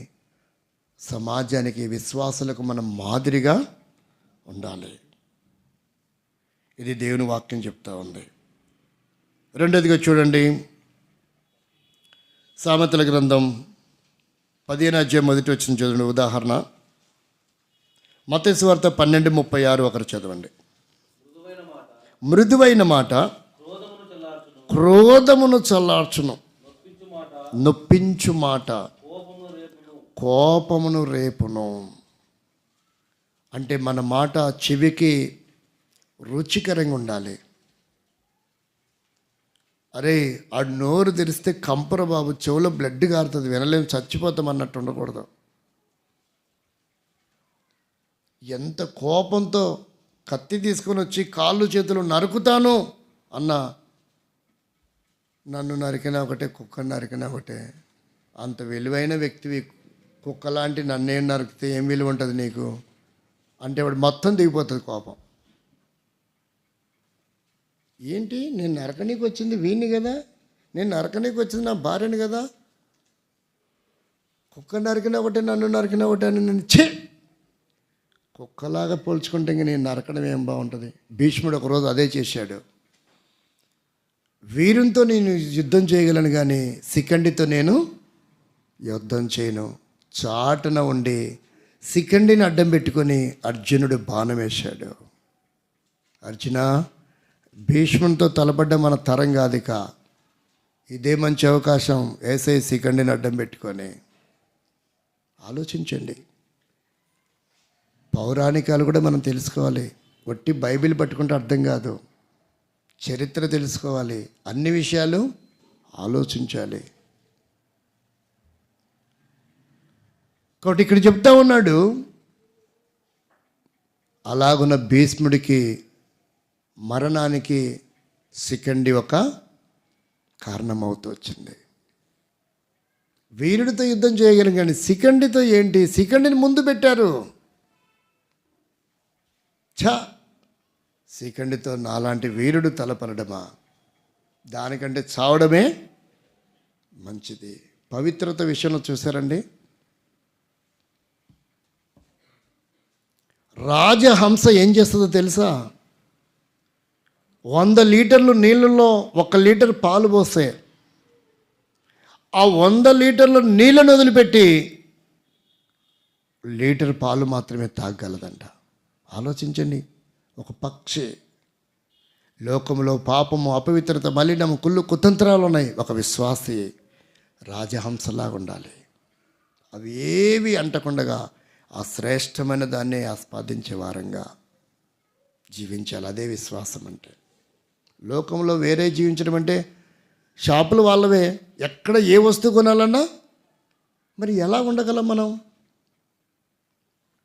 Speaker 1: సమాజానికి, విశ్వాసులకు మనం మాదిరిగా ఉండాలి. ఇది దేవుని వాక్యం చెప్తా ఉంది. రెండోదిగా చూడండి, సామెతల గ్రంథం 15వ అధ్యాయం 1వ వచనం చదవండి. ఉదాహరణ మత్తయి సువార్త 12:36 ఒకరు చదవండి. మృదువైన మాట క్రోధమును చల్లార్చును, నొప్పించు మాట కోపమును రేపును. అంటే మన మాట చెవికి రుచికరంగా ఉండాలి. అరే ఆ నోరు తెరిస్తే కంపర బాబు, చెవులో బ్లడ్ కారుతుంది, వినలేము, చచ్చిపోతాం అన్నట్టు ఉండకూడదు. ఎంత కోపంతో కత్తి తీసుకొని వచ్చి కాళ్ళు చేతులు నరుకుతాను అన్న, నన్ను నరికినా ఒకటే, కుక్కను నరికినా ఒకటే. అంత విలువైన వ్యక్తివి, కుక్కలాంటి నన్నేం నరికితే ఏం విలువ ఉంటుంది నీకు అంటే వాడు మొత్తం దిగిపోతుంది కోపం. ఏంటి, నేను నరకనీకి వచ్చింది వీణ్ణి కదా, నేను నరకనీకి వచ్చింది నా భార్యని కదా, కుక్క నరికినా ఒకటే, నన్ను నరికినా ఒకటే అని నేను కుక్కలాగా పోల్చుకుంటే ఇంక నేను నరకడం ఏం బాగుంటుంది. భీష్ముడు ఒకరోజు అదే చేశాడు. వీరునితో నేను యుద్ధం చేయగలను కానీ శిఖండితో నేను యుద్ధం చేయను. చాటున ఉండి శిఖండిని అడ్డం పెట్టుకొని అర్జునుడు బాణం వేశాడు. అర్జున, భీష్మునితో తలపడ్డ మన తరం కాదిక, ఇదే మంచి అవకాశం. వేసే శిఖండిని అడ్డం పెట్టుకొని ఆలోచించండి. పౌరాణికాలు కూడా మనం తెలుసుకోవాలి. ఒట్టి బైబిల్ పట్టుకుంటే అర్థం కాదు, చరిత్ర తెలుసుకోవాలి, అన్ని విషయాలు ఆలోచించాలి. కాబట్టి ఇక్కడ చెప్తా ఉన్నాడు, అలాగున్న భీష్ముడికి మరణానికి శిఖండి ఒక కారణమవుతూ వచ్చింది. వీరుడితో యుద్ధం చేయగలం కానీ శిఖండితో ఏంటి? శిఖండిని ముందు పెట్టారు. శిఖండితో నాలాంటి వీరుడు తలపడమా? దానికంటే చావడమే మంచిది. పవిత్రత విషయంలో చూసారండి, రాజహంస ఏం చేస్తుందో తెలుసా? 100 లీటర్లు నీళ్ళల్లో 1 లీటర్ పాలు పోస్తే ఆ 100 లీటర్లు నీళ్ళను వదిలిపెట్టి లీటర్ పాలు మాత్రమే తాగగలదంట. ఆలోచించండి. ఒక పక్షి లోకంలో పాపము, అపవిత్రత, మలినము, కుళ్ళు, కుతంత్రాలు ఉన్నాయి. ఒక విశ్వాసి రాజహంసలాగా ఉండాలి. అవి ఏవి అంటకుండగా ఆ శ్రేష్టమైన దాన్ని ఆస్వాదించే వారంగా జీవించాలి. అదే విశ్వాసం అంటే. లోకంలో వేరే జీవించడం అంటే షాపులు వాళ్ళవే, ఎక్కడ ఏ వస్తువు కొనాలన్నా మరి ఎలా ఉండగలం మనం?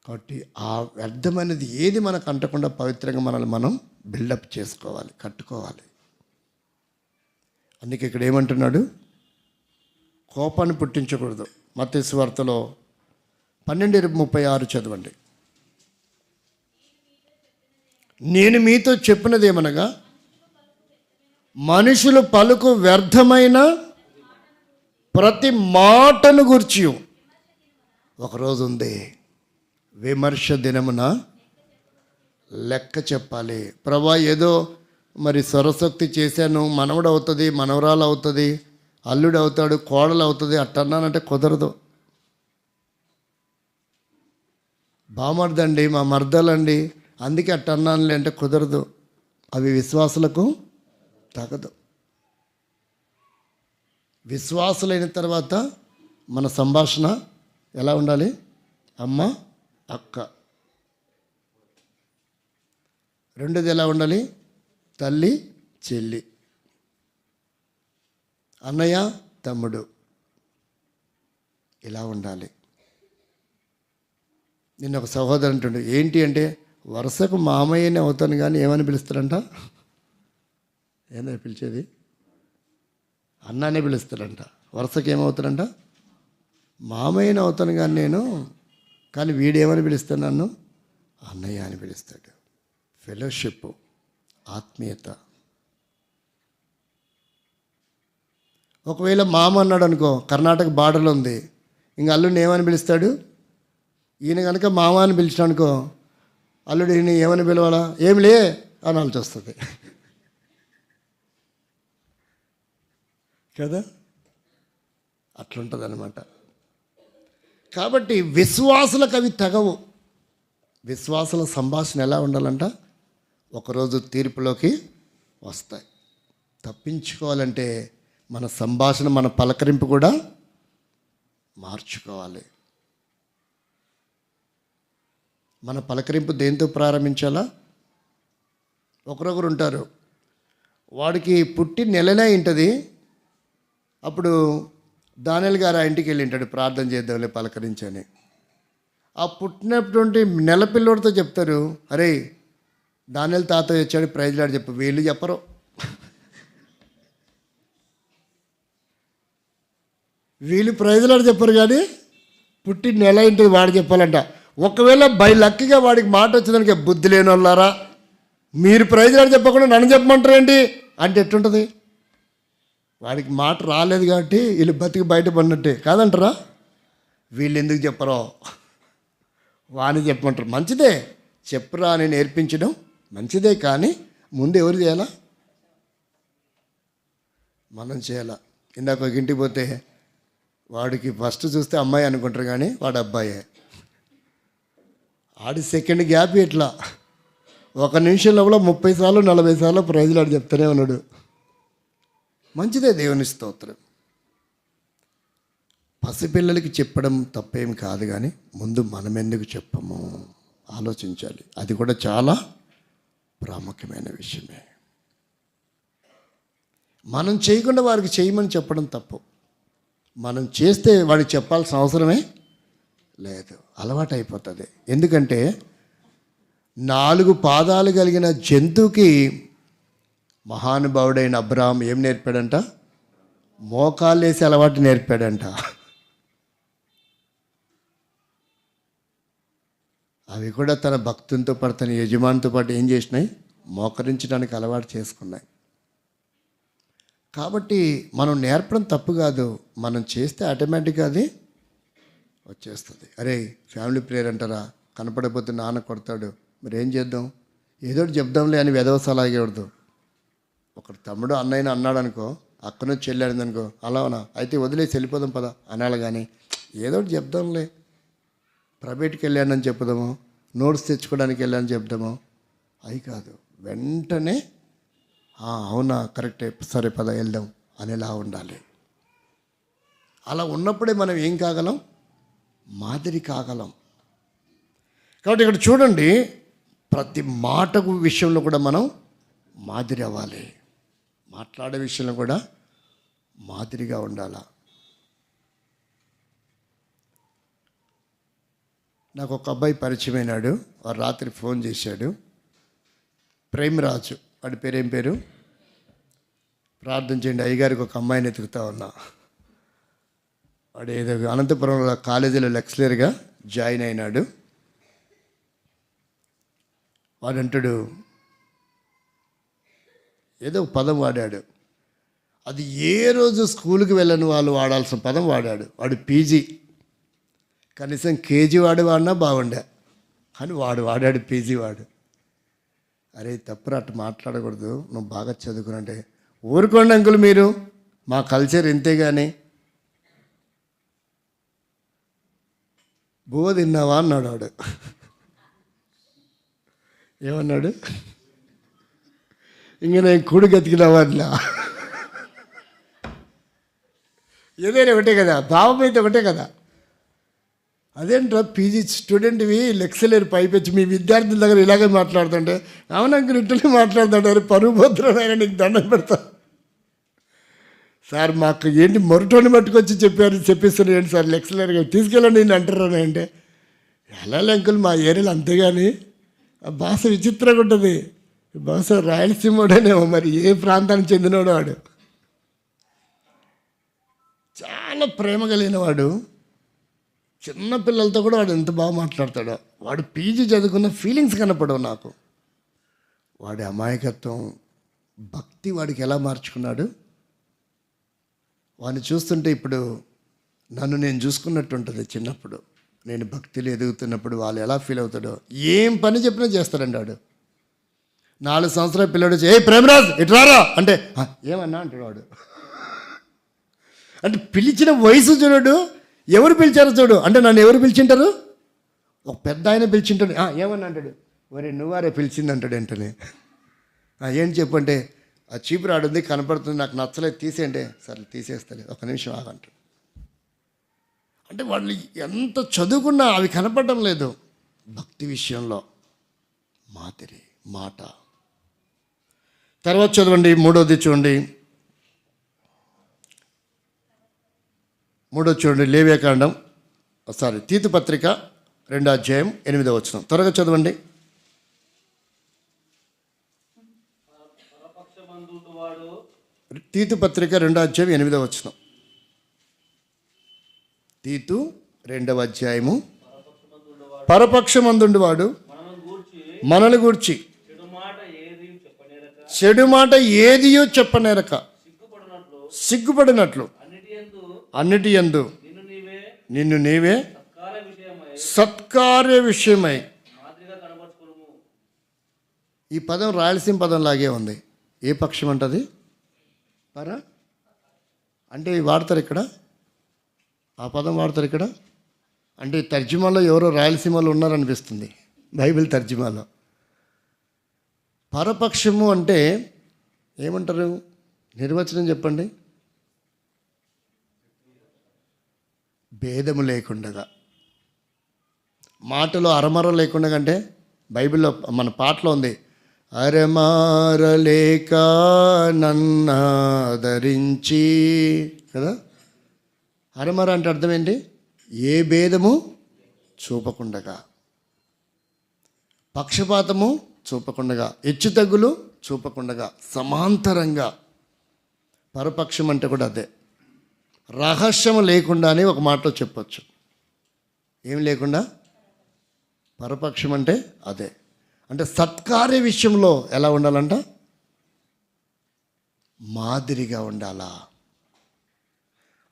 Speaker 1: కాబట్టి ఆ వ్యర్థమైనది ఏది మనకు అంటకుండా పవిత్రంగా మనల్ని మనం బిల్డప్ చేసుకోవాలి, కట్టుకోవాలి. అందుకే ఇక్కడ ఏమంటున్నాడు? కోపాన్ని పుట్టించకూడదు. మత్తయి సువార్తలో 12:36 చదవండి. నేను మీతో చెప్పినది ఏమనగా, మనుషులు పలుకు వ్యర్థమైన ప్రతి మాటను గూర్చి ఒకరోజు ఉంది, విమర్శ దినమున లెక్క చెప్పాలి. ప్రభా ఏదో మరి స్వరశక్తి చేశాను, మనవడు అవుతుంది, మనవరాలు అవుతుంది, అల్లుడు అవుతాడు, కోడలు అవుతుంది, అట్టన్నానంటే కుదరదు. బామర్దండి, మా మర్దలండి, అందుకే అట్టన్నానులే అంటే కుదరదు. అవి విశ్వాసులకు తగదు. విశ్వాసులైన తర్వాత మన సంభాషణ ఎలా ఉండాలి? అమ్మ, అక్క. రెండోది ఎలా ఉండాలి? తల్లి, చెల్లి, అన్నయ్య, తమ్ముడు, ఇలా ఉండాలి. నిన్న ఒక సహోదరు అంటుండే, ఏంటి అంటే వరుసకు మామయ్యనే అవుతాను కానీ ఏమని పిలుస్తారంట? ఏందని పిలిచేది? అన్నానే పిలుస్తారంట. వరుసకు ఏమవుతారంట? మామయ్యనే అవుతాను కానీ నేను, కానీ వీడేమని పిలుస్తాను? నన్ను అన్నయ్య అని పిలుస్తాడు. ఫెలోషిప్, ఆత్మీయత. ఒకవేళ మామ అన్నాడు అనుకో, కర్ణాటక బార్డర్లో ఉంది, ఇంక అల్లుడిని ఏమని పిలుస్తాడు? ఈయన కనుక మామ అని పిలిచాడు అనుకో, అల్లుడు ఈయన ఏమని పిలవాలా? ఏమి లే అనాల్సి వస్తుంది కదా. అట్లుంటుంది అన్నమాట. కాబట్టి విశ్వాసులకు అవి తగవు. విశ్వాసుల సంభాషణ ఎలా ఉండాలంట? ఒకరోజు తీర్పులోకి వస్తాయి. తప్పించుకోవాలంటే మన సంభాషణ, మన పలకరింపు కూడా మార్చుకోవాలి. మన పలకరింపు దేంతో ప్రారంభించాలా? ఒకరొకరు ఉంటారు, వాడికి పుట్టి నెలనే ఉంటుంది, అప్పుడు దానియేలు గారు ఆ ఇంటికి వెళ్ళి ఉంటాడు, ప్రార్థన చేద్దాంలే పలకరించని. ఆ పుట్టినటువంటి నెల పిల్లోడితో చెప్తారు, అరే దానియేలు తాత వచ్చాడు, ప్రైజ్లాడు చెప్పు. వీళ్ళు చెప్పరు. వీళ్ళు ప్రైజ్లాడు చెప్పరు, కానీ పుట్టి నెల ఇంటికి వాడు చెప్పాలంట. ఒకవేళ బై లక్కీగా వాడికి మాట వచ్చిందానికి, బుద్ధి లేని వాళ్ళారా మీరు ప్రైజ్లాడు చెప్పకుండా నన్ను చెప్పమంటారేంటి అంటే ఎట్టుంటుంది? వాడికి మాట రాలేదు కాబట్టి వీళ్ళు బతికి బయటపడినట్టే కాదంటారా? వీళ్ళు ఎందుకు చెప్పరో వాని చెప్పమంటారు. మంచిదే, చెప్పురా అని నేర్పించడం మంచిదే, కానీ ముందు ఎవరు చేయాలా? మనం చేయాలా. ఇందాక ఒక ఇంటికి పోతే వాడికి ఫస్ట్ చూస్తే అమ్మాయి అనుకుంటారు, కానీ వాడు అబ్బాయే. ఆడి సెకండ్ గ్యాప్ ఇట్లా 1 నిమిషం లోపల 30 సార్లు 40 సార్లు ప్రైజ్లాడు చెప్తూనే ఉన్నాడు. మంచిదే, దేవుని స్తోత్రం. పసిపిల్లలకి చెప్పడం తప్పేం కాదు, కానీ ముందు మనం ఎందుకు చెప్పము ఆలోచించాలి. అది కూడా చాలా ప్రాముఖ్యమైన విషయమే. మనం చేయకుండా వారికి చేయమని చెప్పడం తప్పు. మనం చేస్తే వాడికి చెప్పాల్సిన అవసరమే లేదు, అలవాటు అయిపోతుంది. ఎందుకంటే 4 పాదాలు కలిగిన జంతువుకి మహానుభావుడైన అబ్రహాం ఏం నేర్పాడంట? మోకాళ్ళు వేసి అలవాటు నేర్పాడంట. అవి కూడా తన భక్తునితో పాటు, తన యజమానితో పాటు ఏం చేసినాయి? మోకరించడానికి అలవాటు చేసుకున్నాయి. కాబట్టి మనం నేర్పడం తప్పు కాదు, మనం చేస్తే ఆటోమేటిక్గా అది వచ్చేస్తుంది. అరే ఫ్యామిలీ ప్రేయర్ అంటారా, కనపడకపోతే నాన్న కొడతాడు, మరి ఏం చేద్దాం, ఏదో ఒకటి చెప్దాంలే అని వెధవసలాగేవద్దు. ఒకడు తమ్ముడు అన్నయ్యని అన్నాడు అనుకో, అక్కను చెల్లాడింది అనుకో, అలానా అయితే వదిలేసి వెళ్ళిపోదాం పదా అనాలి, కానీ ఏదో ఒకటి చెప్దాంలే, ప్రైవేట్కి వెళ్ళానని చెప్పుదాము, నోట్స్ తెచ్చుకోవడానికి వెళ్ళానని చెప్దాము, అవి కాదు. వెంటనే అవునా, కరెక్టే, సరే పద వెళ్దాం అనేలా ఉండాలి. అలా ఉన్నప్పుడే మనం ఏం కాగలం? మాదిరి కాగలం. కాబట్టి ఇక్కడ చూడండి, ప్రతి మాటకు విషయంలో కూడా మనం మాదిరి అవ్వాలి. మాట్లాడే విషయంలో కూడా మాదిరిగా ఉండాలి. నాకు ఒక అబ్బాయి పరిచయం అయినాడు. వారు రాత్రి ఫోన్ చేశాడు. ప్రేమరాజు, వాడి పేరేం పేరు? ప్రార్థన చేయండి, అయ్యగారికి ఒక అమ్మాయిని ఎతుకుతా ఉన్నా. వాడు ఏదో అనంతపురంలో కాలేజీలో లెక్చరర్గా జాయిన్ అయినాడు. వాడు అంటాడు, ఏదో పదం వాడాడు, అది ఏ రోజు స్కూల్కి వెళ్ళని వాళ్ళు వాడాల్సిన పదం వాడాడు. వాడు పీజీ, కనీసం కేజీ వాడినా బాగుండే, కానీ వాడాడు పీజీ వాడు. అరే తప్పురా, అట్టు మాట్లాడకూడదు, నువ్వు బాగా చదువుకునంటే. ఊరుకోండి అంకుల్, మీరు మా కల్చర్ ఇంతే. కానీ బువ్వ తిన్నావా అన్నాడు వాడు. ఏమన్నాడు? ఇంక నేను కూడి గతికినావా అట్లా. ఏదైనా ఒకటే కదా, భావం అయితే ఒకటే కదా. అదేంట్రా పీజీ స్టూడెంట్వి లెక్చరర్ పైపెచ్చి మీ విద్యార్థుల దగ్గర ఇలాగే మాట్లాడుతుంటే, అవునంకుల్ ఇట్లనే మాట్లాడుతుంటారు, పరువు భద్రమైన నీకు దండం పెడతా. సార్ మాకు ఏంటి మొరటోని పట్టుకొచ్చి చెప్పిస్తున్నారు ఏంటి సార్ లెక్చరర్గా తీసుకెళ్ళండి నేను అంటారు అంటే, ఎలా అంకుల్ మా ఏరియాలో అంతేగాని ఆ భాష విచిత్రంగా ఉంటుంది. బహుశా రాయలసీమోడేనేమో, మరి ఏ ప్రాంతానికి చెందినవాడు వాడు. చాలా ప్రేమ కలిగిన వాడు. చిన్న పిల్లలతో కూడా వాడు ఎంత బాగా మాట్లాడతాడో. వాడు పీజీ చదువుకున్న ఫీలింగ్స్ కనపడవు నాకు. వాడి అమాయకత్వం, భక్తి వాడికి ఎలా మార్చుకున్నాడు. వాడిని చూస్తుంటే ఇప్పుడు నన్ను నేను చూసుకున్నట్టు ఉంటుంది. చిన్నప్పుడు నేను భక్తిలో ఎదుగుతున్నప్పుడు వాళ్ళు ఎలా ఫీల్ అవుతాడో. ఏం పని చెప్పినా చేస్తాడండి వాడు. 4 సంవత్సరాల పిల్లడు వచ్చి, ఏ ప్రేమరాజ్ ఇట్రారా అంటే, ఏమన్నా అంటాడు వాడు. అంటే పిలిచిన వయసు చూడు, ఎవరు పిలిచారో చూడు. అంటే నన్ను ఎవరు పిలిచింటారు? ఒక పెద్ద ఆయన పిలిచింటాడు. ఏమన్నా అంటాడు, మరి నువ్వారే పిలిచింది అంటాడు వెంటనే. ఏంటి చెప్పంటే, ఆ చీపురు ఆడుంది కనపడుతుంది, నాకు నచ్చలేదు తీసేయండి. సరే తీసేస్తలేదు, ఒక నిమిషం ఆగంటాడు. అంటే వాళ్ళు ఎంత చదువుకున్నా అవి కనపడడం లేదు. భక్తి విషయంలో మాదిరి, మాట. తర్వాత చదవండి, 3వది చూడండి. 3వ చూడండి, లేవియాకాండం, తీతు పత్రిక 2వ అధ్యాయం 8వ వచనం. త్వరగా చదవండి. తీతు పత్రిక 2వ అధ్యాయం 8వ వచనం. తీతు 2వ అధ్యాయము. పరపక్షమందుండువాడు మనల్ని గూర్చి చెడు మాట ఏదియో చెప్పనేరక సిగ్గుపడినట్లు అన్నిటి యందు నిన్ను నీవే సత్కార్య విషయమై. ఈ పదం రాయలసీమ పదం లాగే ఉంది. ఏ పక్షం అంటది? అంటే వాడతారు ఇక్కడ, ఆ పదం వాడతారు ఇక్కడ. అంటే తర్జుమాలో ఎవరో రాయలసీమలో ఉన్నారనిపిస్తుంది, బైబిల్ తర్జుమాలో. పరపక్షము అంటే ఏమంటారు? నిర్వచనం చెప్పండి. భేదము లేకుండగా, మాటలో అరమర లేకుండా. అంటే బైబిల్లో మన పాటలో ఉంది, అరమారలేక నన్నాదరించి కదా. అరమర అంటే అర్థం ఏంటి? ఏ భేదము చూపకుండగా, పక్షపాతము చూపకుండగా, హెచ్చుతగ్గులు చూపకుండగా, సమాంతరంగా. పరపక్షం అంటే కూడా అదే. రహస్యం లేకుండానే ఒక మాటలో చెప్పొచ్చు. ఏం లేకుండా పరపక్షం అంటే అదే. అంటే సత్కార్య విషయంలో ఎలా ఉండాలంట? మాదిరిగా ఉండాలా.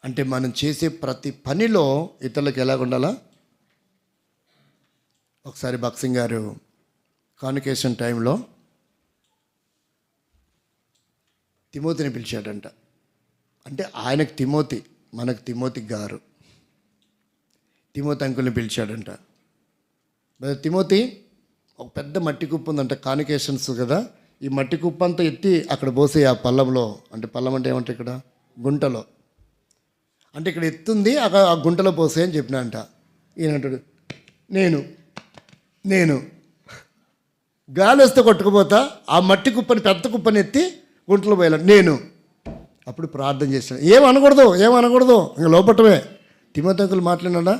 Speaker 1: అంటే మనం చేసే ప్రతి పనిలో ఇతరులకు ఎలా ఉండాలా? ఒకసారి భక్సింగ్ గారు కాన్వకేషన్ టైంలో తిమోతిని పిలిచాడంట. అంటే ఆయనకు తిమోతి, మనకు తిమోతి గారు. తిమోతి అంకుల్ని పిలిచాడంట. తిమోతి, ఒక పెద్ద మట్టి కుప్ప ఉందంట, కాన్వకేషన్స్ కదా, ఈ మట్టి కుప్ప అంతా ఎత్తి అక్కడ పోసే ఆ పల్లంలో, అంటే పల్లం అంటే ఏమంటే ఇక్కడ గుంటలో, అంటే ఇక్కడ ఎత్తుంది అక్కడ ఆ గుంటలో పోసే అని చెప్పిన అంట. ఈయన అంటాడు నేను గాలి వస్తే కొట్టుకుపోతా, ఆ మట్టి కుప్పని పెద్ద కుప్పని ఎత్తి గుంటలో పోయాను నేను. అప్పుడు ప్రార్థన చేశాను, ఏమనకూడదు ఇంకా లోపటమే. తిమోతికి మాట్లాడినాడా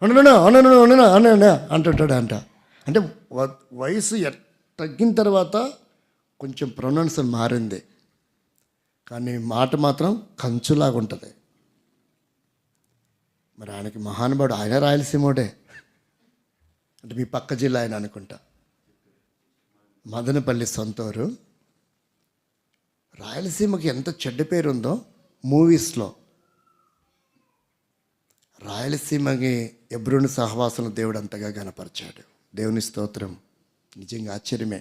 Speaker 1: అన్నా అంటుంటాడు అంట. అంటే వయసు తగ్గిన తర్వాత కొంచెం ప్రొనౌన్సన్ మారింది, కానీ మాట మాత్రం కంచులాగా ఉంటుంది. మరి ఆయనకి మహానుభావుడు, ఆయన రాయలసీమోడే, అంటే మీ పక్క జిల్లా ఆయన అనుకుంటా, మదనపల్లి సొంతూరు. రాయలసీమకి ఎంత చెడ్డ పేరు ఉందో మూవీస్లో. రాయలసీమకి ఎబ్రోను సహవాసంలో దేవుడు అంతగా గణపరిచాడు. దేవుని స్తోత్రం. నిజంగా ఆశ్చర్యమే.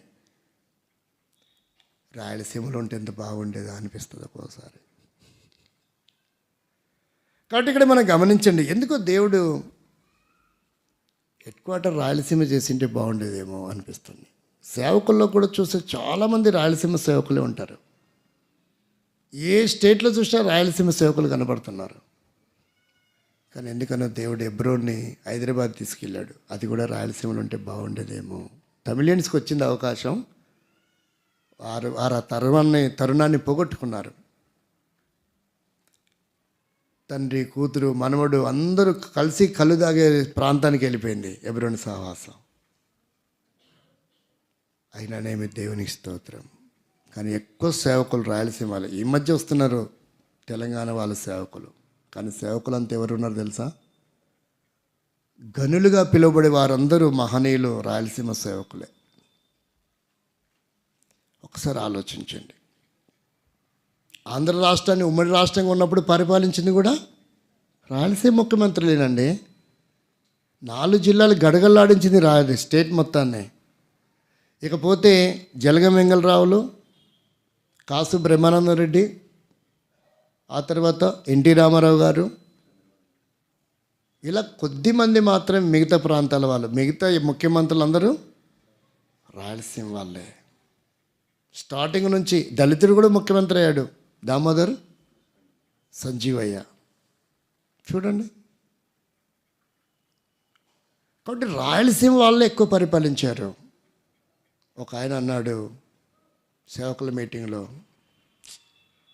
Speaker 1: రాయలసీమలో ఉంటే ఎంత బాగుండేదో అనిపిస్తుంది ఒక్కోసారి. కాబట్టి ఇక్కడ మనం గమనించండి, ఎందుకో దేవుడు హెడ్ క్వార్టర్ రాయలసీమ చేసింటే బాగుండేదేమో అనిపిస్తుంది. సేవకుల్లో కూడా చూస్తే చాలామంది రాయలసీమ సేవకులే ఉంటారు. ఏ స్టేట్లో చూసినా రాయలసీమ సేవకులు కనబడుతున్నారు. కానీ ఎందుకనో దేవుడు ఎబ్రోన్ని హైదరాబాద్ తీసుకెళ్ళాడు. అది కూడా రాయలసీమలో ఉంటే బాగుండేదేమో. తమిళియన్స్కి వచ్చింది అవకాశం, వారు ఆ తరుణాన్ని పోగొట్టుకున్నారు. తండ్రి, కూతురు, మనవడు అందరూ కలిసి కళ్ళు తాగే ప్రాంతానికి వెళ్ళిపోయింది ఎబ్రోను సహవాసం. అయినానేమి దేవునికి స్తోత్రం. కానీ ఎక్కువ సేవకులు రాయలసీమలో. ఈ మధ్య వస్తున్నారు తెలంగాణ వాళ్ళ సేవకులు, కానీ సేవకులు అంతా ఎవరు ఉన్నారు తెలుసా? గనులుగా పిలువబడే వారందరూ మహనీయులు రాయలసీమ సేవకులే. ఒకసారి ఆలోచించండి. ఆంధ్ర రాష్ట్రాన్ని ఉమ్మడి రాష్ట్రంగా ఉన్నప్పుడు పరిపాలించింది కూడా రాయలసీమ ముఖ్యమంత్రులేనండి. 4 జిల్లాలు గడగల్లాడించింది స్టేట్ మొత్తాన్ని. ఇకపోతే జలగం వెంగళరావులు, కాసు బ్రహ్మానందరెడ్డి, ఆ తర్వాత ఎన్టీ రామారావు గారు, ఇలా కొద్దిమంది మాత్రం మిగతా ప్రాంతాల వాళ్ళు. మిగతా ముఖ్యమంత్రులందరూ రాయలసీమ వాళ్ళే. స్టార్టింగ్ నుంచి దళితుడు కూడా ముఖ్యమంత్రి అయ్యాడు, దామోదర్ సంజీవయ్య. చూడండి. కాబట్టి రాయలసీమ వాళ్ళే ఎక్కువ పరిపాలించారు. ఒక ఆయన అన్నాడు సేవకుల మీటింగ్లో,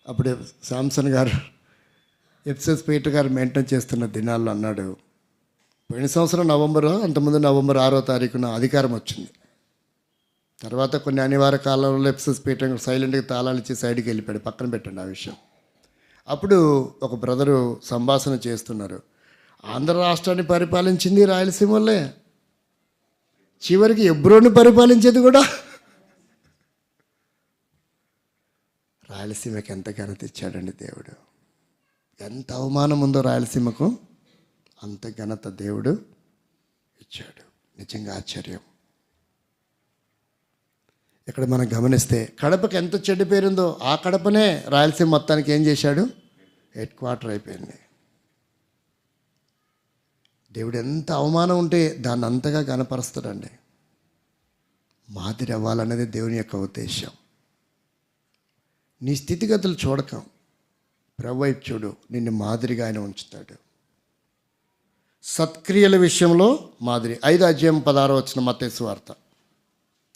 Speaker 1: అప్పుడే శాంసన్ గారు ఎఫ్ఎస్ పీటర్ గారు మెయింటైన్ చేస్తున్న దినాల్లో అన్నాడు, పోయిన సంవత్సరం నవంబరు, అంతకుముందు నవంబర్ 6వ తారీఖున అధికారం వచ్చింది. తర్వాత కొన్ని అనివార్య కాలంలో ఎఫ్ఎస్ పీటర్ సైలెంట్గా తాళాలు ఇచ్చి సైడ్కి వెళ్ళిపోయాడు. పక్కన పెట్టండి ఆ విషయం. అప్పుడు ఒక బ్రదరు సంభాషణ చేస్తున్నారు, ఆంధ్ర రాష్ట్రాన్ని పరిపాలించింది రాయలసీమ వాళ్ళే, చివరికి ఎబ్రోని పరిపాలించేది కూడా రాయలసీమకి. ఎంత ఘనత ఇచ్చాడండి దేవుడు. ఎంత అవమానం ఉందో రాయలసీమకు, అంత ఘనత దేవుడు ఇచ్చాడు. నిజంగా ఆశ్చర్యం. ఇక్కడ మనం గమనిస్తే కడపకి ఎంత చెడ్డ పేరుందో, ఆ కడపనే రాయలసీమ మొత్తానికి ఏం చేశాడు? హెడ్ క్వార్టర్ అయిపోయింది. దేవుడు ఎంత అవమానం ఉంటే దాన్ని అంతగా గణపరుస్తాడండి. మాదిరి అవ్వాలనేది దేవుని యొక్క ఉద్దేశం. నీ స్థితిగతులు చూడకం, ప్రభువైపు చూడు, నిన్ను మాదిరిగా ఆయన ఉంచుతాడు. సత్క్రియల విషయంలో మాదిరి. 5వ అధ్యాయం 16వ వచనం మత్తయి సువార్త.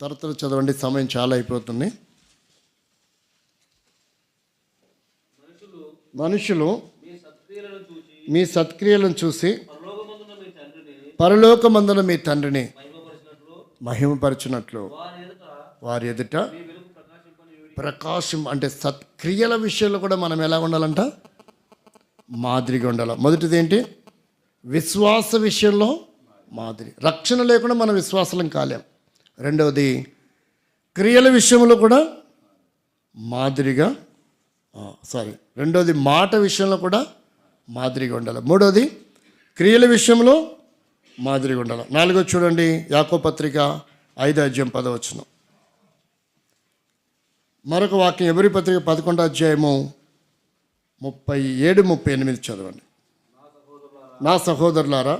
Speaker 1: త్వరగా చదవండి, సమయం చాలా అయిపోతుంది. మనుషులు మీ సత్క్రియలను చూసి పరలోకమందున మీ తండ్రిని మహిమపరచునట్లు వారి ఎదుట ప్రకాశం. అంటే సత్క్రియల విషయంలో కూడా మనం ఎలా ఉండాలంట? మాదిరిగా ఉండాలి. మొదటిది ఏంటి? విశ్వాస విషయంలో మాదిరి. రక్షణ లేకుండా మనం విశ్వాసం కాలేం. రెండవది క్రియల విషయంలో కూడా మాదిరిగా, రెండవది మాట విషయంలో కూడా మాదిరిగా ఉండాలి. మూడవది క్రియల విషయంలో మాదిరిగా ఉండాలి. 4వది చూడండి, యాకోబు పత్రిక 5వ అధ్యాయం 10వ వచనం. మరొక వాక్యం ఎబ్రీ పత్రిక 11వ అధ్యాయము 37-38 చదవండి. నా సహోదరులారా,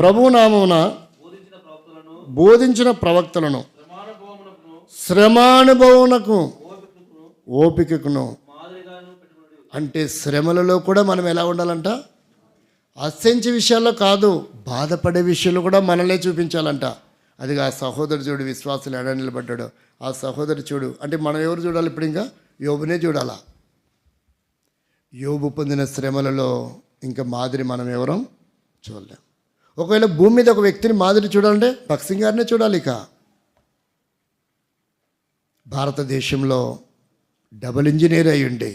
Speaker 1: ప్రభువు నామమున బోధించిన ప్రవక్తలను శ్రమానుభవమునకు, ఓపికకును. అంటే శ్రమలలో కూడా మనం ఎలా ఉండాలంట? అసెంచి విషయాల్లో కాదు, బాధపడే విషయంలో కూడా మనలే చూపించాలంట. అది ఆ సహోదరు చూడు, విశ్వాసులు ఎడ నిలబడ్డాడు, ఆ సహోదరు చూడు. అంటే మనం ఎవరు చూడాలి ఇప్పుడు? ఇంకా యోబునే చూడాలా. యోబు పొందిన శ్రమలలో ఇంకా మాదిరి మనం ఎవరం చూడలేం. ఒకవేళ భూమి మీద ఒక వ్యక్తిని మాదిరి చూడాలంటే భగత్ సింగ్ గారినే చూడాలి. ఇక భారతదేశంలో డబుల్ ఇంజనీర్ అయి ఉండి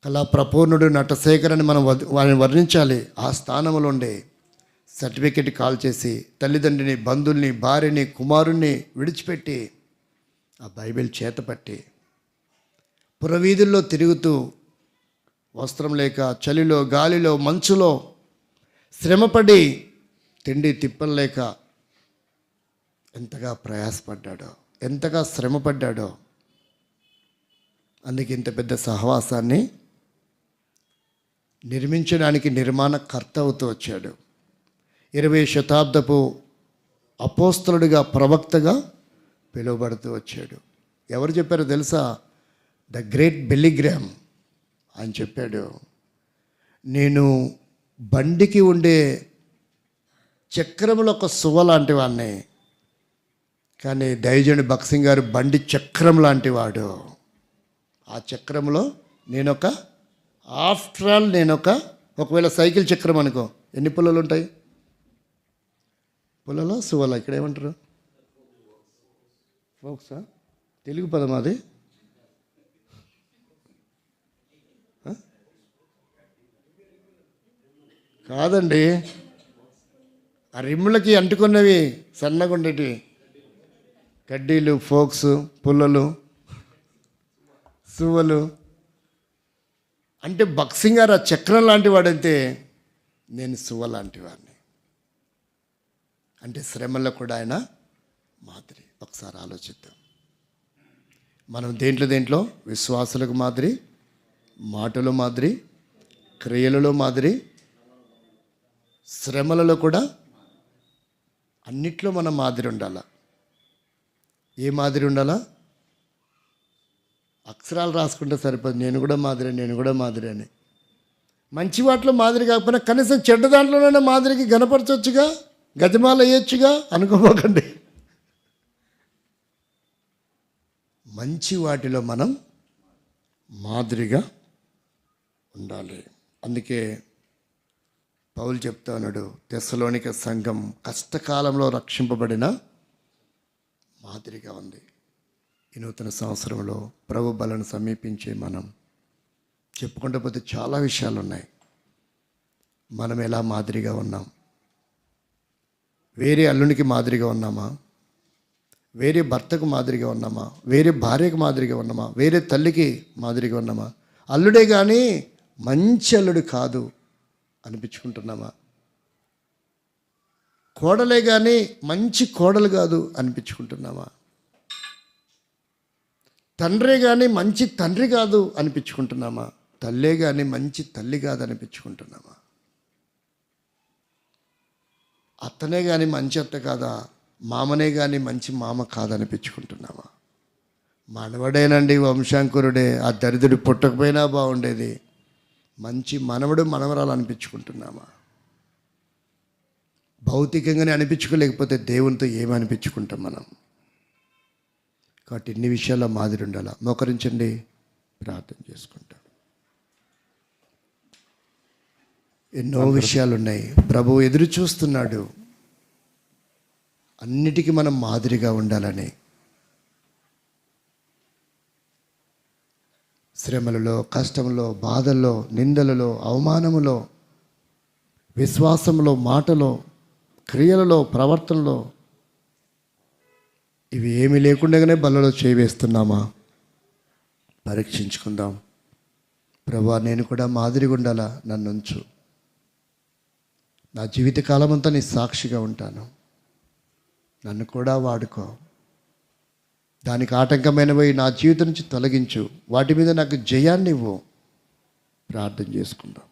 Speaker 1: కళా ప్రపూర్ణుడు నటశేఖర్ అని మనం వారిని వర్ణించాలి. ఆ స్థానంలో ఉండే సర్టిఫికెట్ కాల్ చేసి తల్లిదండ్రిని, బంధువుల్ని, భార్యని, కుమారుణ్ణి విడిచిపెట్టి ఆ బైబిల్ చేతపట్టి పురవీధుల్లో తిరుగుతూ వస్త్రం లేక చలిలో, గాలిలో, మంచులో శ్రమపడి తిండి తిప్పలేక ఎంతగా ప్రయాసపడ్డాడో, ఎంతగా శ్రమపడ్డాడో. అందుకే ఇంత పెద్ద సహవాసాన్ని నిర్మించడానికి నిర్మాణకర్త అవుతూ వచ్చాడు. 20వ శతాబ్దపు అపోస్తలుడిగా, ప్రవక్తగా పిలువబడుతూ వచ్చాడు. ఎవరు చెప్పారో తెలుసా? ద గ్రేట్ బిల్లీగ్రామ్ అని చెప్పాడు, నేను బండికి ఉండే చక్రములో ఒక సువ లాంటి వాడిని, కానీ దైవజనుడు భగత్ సింగ్ గారు బండి చక్రం లాంటి వాడు. ఆ చక్రంలో నేనొక, ఆఫ్టర్ ఆల్ ఒకవేళ సైకిల్ చక్రం అనుకో, ఎన్ని పుల్లలు ఉంటాయి? పుల్లలో సువల, ఇక్కడ ఏమంటారు? ఫోక్సా? తెలుగు పదం అది? కాదండి, ఆ రిమ్ములకి అంటుకున్నవి సన్నగా ఉండేటివి కడ్డీలు, ఫోక్స్, పుల్లలు, సువ్వలు. అంటే భగత్ సింగ్ గారు ఆ చక్రం లాంటి వాడంటే నేను సువ్వ లాంటి వాడిని. అంటే శ్రమల్లో కూడా ఆయన మాదిరి. ఒకసారి ఆలోచిద్దాం. మనం దేంట్లో విశ్వాసులకు మాదిరి, మాటలు మాదిరి, క్రియలలో మాదిరి, శ్రమలలో కూడా అన్నిట్లో మనం మాదిరి ఉండాలా. ఏ మాదిరి ఉండాలా? అక్షరాలు రాసుకుంటే సరిపోదు, నేను కూడా మాదిరి అని. మంచి వాటిలో మాదిరి కాకపోయినా కనీసం చెడ్డ దాంట్లోనైనా మాదిరికి గనపరచవచ్చుగా, గజమాల వేయచ్చుగా అనుకోపోకండి. మంచి వాటిలో మనం మాదిరిగా ఉండాలి. అందుకే పౌలు చెప్తా ఉన్నాడు, తెస్సలోనిక సంఘం కష్టకాలంలో రక్షింపబడిన మాదిరిగా ఉంది. ఈ నూతన సంవత్సరంలో ప్రభు బలను సమీపించే మనం చెప్పుకుంటూ పోతే చాలా విషయాలు ఉన్నాయి. మనం ఎలా మాదిరిగా ఉన్నాం? వేరే అల్లునికి మాదిరిగా ఉన్నామా? వేరే భర్తకు మాదిరిగా ఉన్నామా? వేరే భార్యకు మాదిరిగా ఉన్నామా? వేరే తల్లికి మాదిరిగా ఉన్నామా? అల్లుడే కానీ మంచి అల్లుడు కాదు అనిపించుకుంటున్నామా? కోడలే కానీ మంచి కోడలు కాదు అనిపించుకుంటున్నామా? తండ్రే కానీ మంచి తండ్రి కాదు అనిపించుకుంటున్నామా? తల్లే కానీ మంచి తల్లి కాదు అనిపించుకుంటున్నామా? అత్తనే కానీ మంచి అత్త కాదా? మామనే కానీ మంచి మామ కాదనిపించుకుంటున్నామా? మనవడేనండి, వంశాంకురుడే, ఆ దరిద్రుడు పుట్టకపోయినా బాగుండేది, మంచి మనవడు మనవరాలు అనిపించుకుంటున్నామా? భౌతికంగానే అనిపించుకోలేకపోతే దేవునితో ఏమనిపించుకుంటాం మనం? కాబట్టి ఇన్ని విషయాల్లో మాదిరి ఉండాలా. మోకరించండి, ప్రార్థన చేసుకుంటాం. ఎన్నో విషయాలు ఉన్నాయి, ప్రభు ఎదురు చూస్తున్నాడు. అన్నిటికీ మనం మాదిరిగా ఉండాలని. శ్రమలలో, కష్టంలో, బాధల్లో, నిందలలో, అవమానములో, విశ్వాసంలో, మాటలో, క్రియలలో, ప్రవర్తనలో ఇవి ఏమీ లేకుండానే బలలో చేవేస్తున్నామా? పరీక్షించుకుందాం. ప్రభువా, నేను కూడా మాదిరిగా ఉండాలా, నన్ను ఉంచు. నా జీవితకాలం అంతా నీ సాక్షిగా ఉంటాను, నన్ను కూడా వాడుకో. దానికి ఆటంకమైనవి నా జీవితం నుంచి తొలగించు. వాటి మీద నాకు జయాన్ని ఇవ్వు. ప్రార్థన చేసుకుందాం.